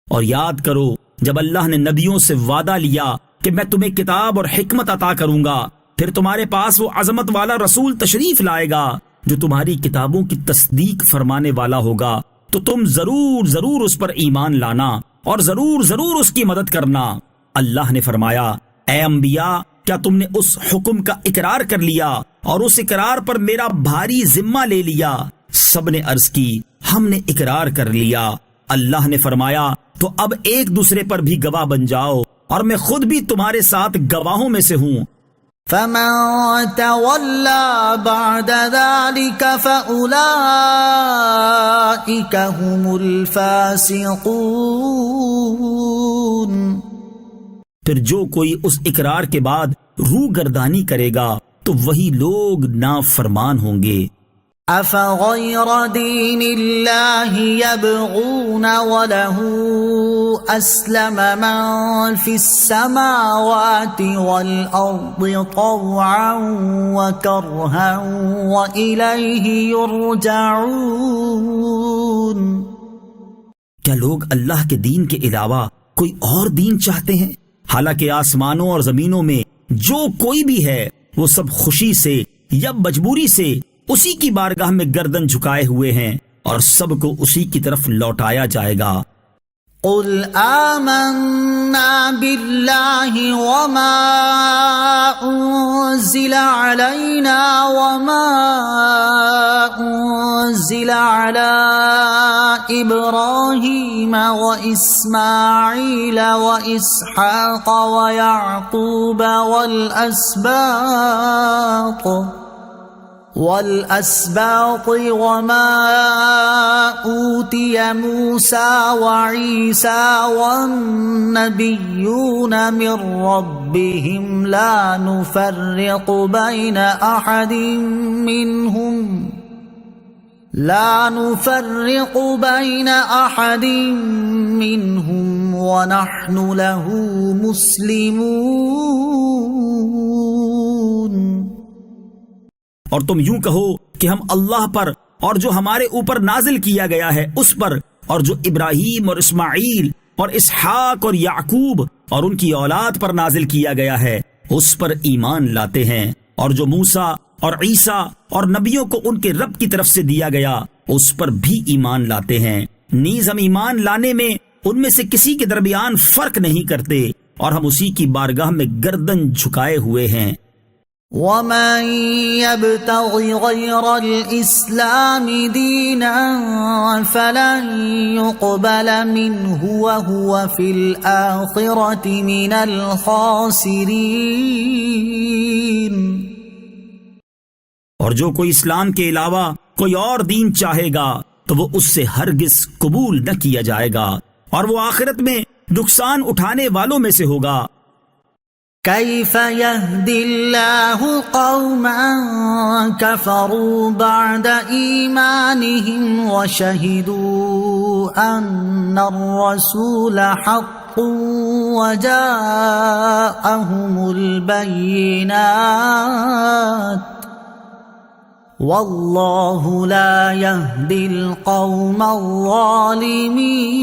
اور یاد کرو جب اللہ نے نبیوں سے وعدہ لیا کہ میں تمہیں کتاب اور حکمت عطا کروں گا، پھر تمہارے پاس وہ عظمت والا رسول تشریف لائے گا جو تمہاری کتابوں کی تصدیق فرمانے والا ہوگا، تو تم ضرور ضرور اس پر ایمان لانا اور ضرور ضرور اس کی مدد کرنا. اللہ نے فرمایا، اے انبیاء، کیا تم نے اس حکم کا اقرار کر لیا اور اس اقرار پر میرا بھاری ذمہ لے لیا؟ سب نے عرض کی، ہم نے اقرار کر لیا. اللہ نے فرمایا، تو اب ایک دوسرے پر بھی گواہ بن جاؤ اور میں خود بھی تمہارے ساتھ گواہوں میں سے ہوں. فمن تولى بعد ذلك فأولئك هم الفاسقون. پھر جو کوئی اس اقرار کے بعد روح گردانی کرے گا تو وہی لوگ نافرمان ہوں گے. افغیر دین اللہ یبغون وله اسلم من فی السماوات والارض طوعا وکرہا وإلیہ یرجعون. کیا لوگ اللہ کے دین کے علاوہ کوئی اور دین چاہتے ہیں؟ حالانکہ آسمانوں اور زمینوں میں جو کوئی بھی ہے وہ سب خوشی سے یا مجبوری سے اسی کی بارگاہ میں گردن جھکائے ہوئے ہیں اور سب کو اسی کی طرف لوٹایا جائے گا. قل آمنا باللہ وما انزل علینا وما انزل علی ابراہیم واسماعیل واسحاق ویعقوب والأسباط وما أوتي موسى وعيسى والنبيون من ربهم لا نفرق بين أحد منهم ونحن له مسلمون. اور تم یوں کہو کہ ہم اللہ پر اور جو ہمارے اوپر نازل کیا گیا ہے اس پر اور جو ابراہیم اور اسماعیل اور اسحاق اور یعقوب اور ان کی اولاد پر نازل کیا گیا ہے اس پر ایمان لاتے ہیں، اور جو موسیٰ اور عیسیٰ اور نبیوں کو ان کے رب کی طرف سے دیا گیا اس پر بھی ایمان لاتے ہیں. نیز ہم ایمان لانے میں ان میں سے کسی کے درمیان فرق نہیں کرتے اور ہم اسی کی بارگاہ میں گردن جھکائے ہوئے ہیں. ومن يبتغ غير الإسلام دينا فلن يقبل منه وهو في الآخرة من الخاسرين۔ اور جو کوئی اسلام کے علاوہ کوئی اور دین چاہے گا تو وہ اس سے ہرگز قبول نہ کیا جائے گا اور وہ آخرت میں نقصان اٹھانے والوں میں سے ہوگا۔ كيف يهدي الله قوما كفروا بعد إيمانهم وشهدوا أن الرسول حق وجاءهم البينات والله لا يهدي القوم الظالمين۔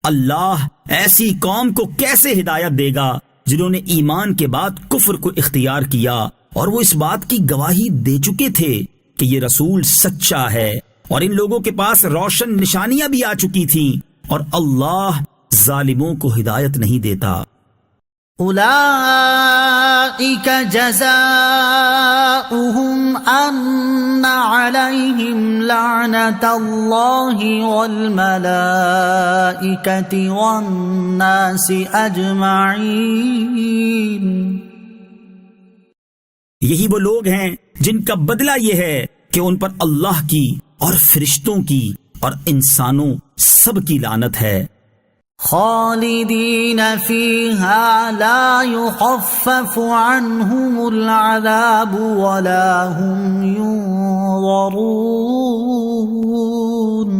اللہ ایسی قوم کو کیسے ہدایت دے گا جنہوں نے ایمان کے بعد کفر کو اختیار کیا اور وہ اس بات کی گواہی دے چکے تھے کہ یہ رسول سچا ہے، اور ان لوگوں کے پاس روشن نشانیاں بھی آ چکی تھیں، اور اللہ ظالموں کو ہدایت نہیں دیتا۔ اولئک جزاؤہم ان علیہم لعنۃ اللہ والملائکۃ والناس اجمعین۔ یہی وہ لوگ ہیں جن کا بدلہ یہ ہے کہ ان پر اللہ کی اور فرشتوں کی اور انسانوں سب کی لعنت ہے۔ خالدین فیہا لا یخفف عنہم العذاب ولا هم ینظرون۔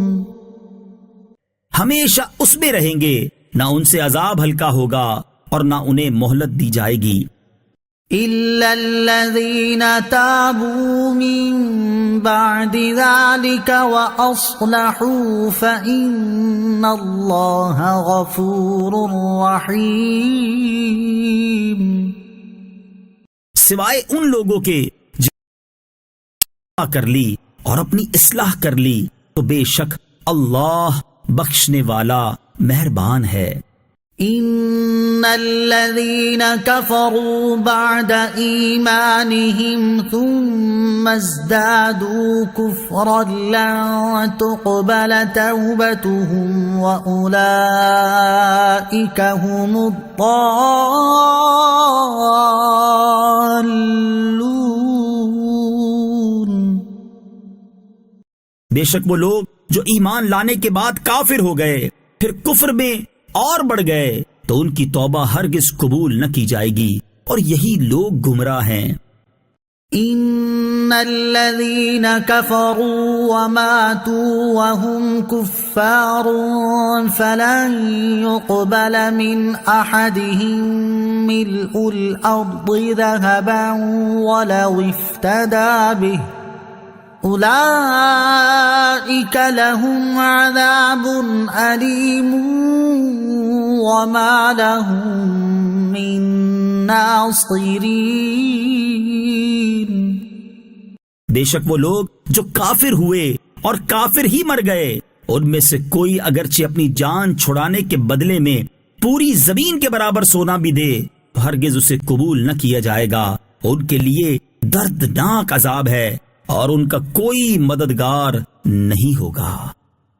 ہمیشہ اس میں رہیں گے، نہ ان سے عذاب ہلکا ہوگا اور نہ انہیں مہلت دی جائے گی۔ إِلَّا الَّذِينَ تَابُوا مِن بَعْدِ ذَلِكَ وَأَصْلَحُوا فَإِنَّ اللَّهَ غَفُورٌ رَّحِيمٌ۔ سوائے ان لوگوں کے جو کر لی اور اپنی اصلاح کر لی تو بے شک اللہ بخشنے والا مہربان ہے۔ ان الذين كفروا بعد ايمانهم ثم ازدادوا كفرا لن تقبل توبتهم واولئك هم الضالون۔ بے شک وہ لوگ جو ایمان لانے کے بعد کافر ہو گئے پھر کفر میں اور بڑھ گئے تو ان کی توبہ ہرگز قبول نہ کی جائے گی، اور یہی لوگ گمراہ ہیں۔ ان الذين كفروا وماتوا وهم كفار فلن يقبل من احدهم ملء الارض ذهبا ولو افتدى به اولئك لهم عذاب الیم وما لهم من ناصرین۔ بے شک وہ لوگ جو کافر ہوئے اور کافر ہی مر گئے، ان میں سے کوئی اگرچہ اپنی جان چھڑانے کے بدلے میں پوری زمین کے برابر سونا بھی دے تو ہرگز اسے قبول نہ کیا جائے گا، ان کے لیے دردناک عذاب ہے اور ان کا کوئی مددگار نہیں ہوگا۔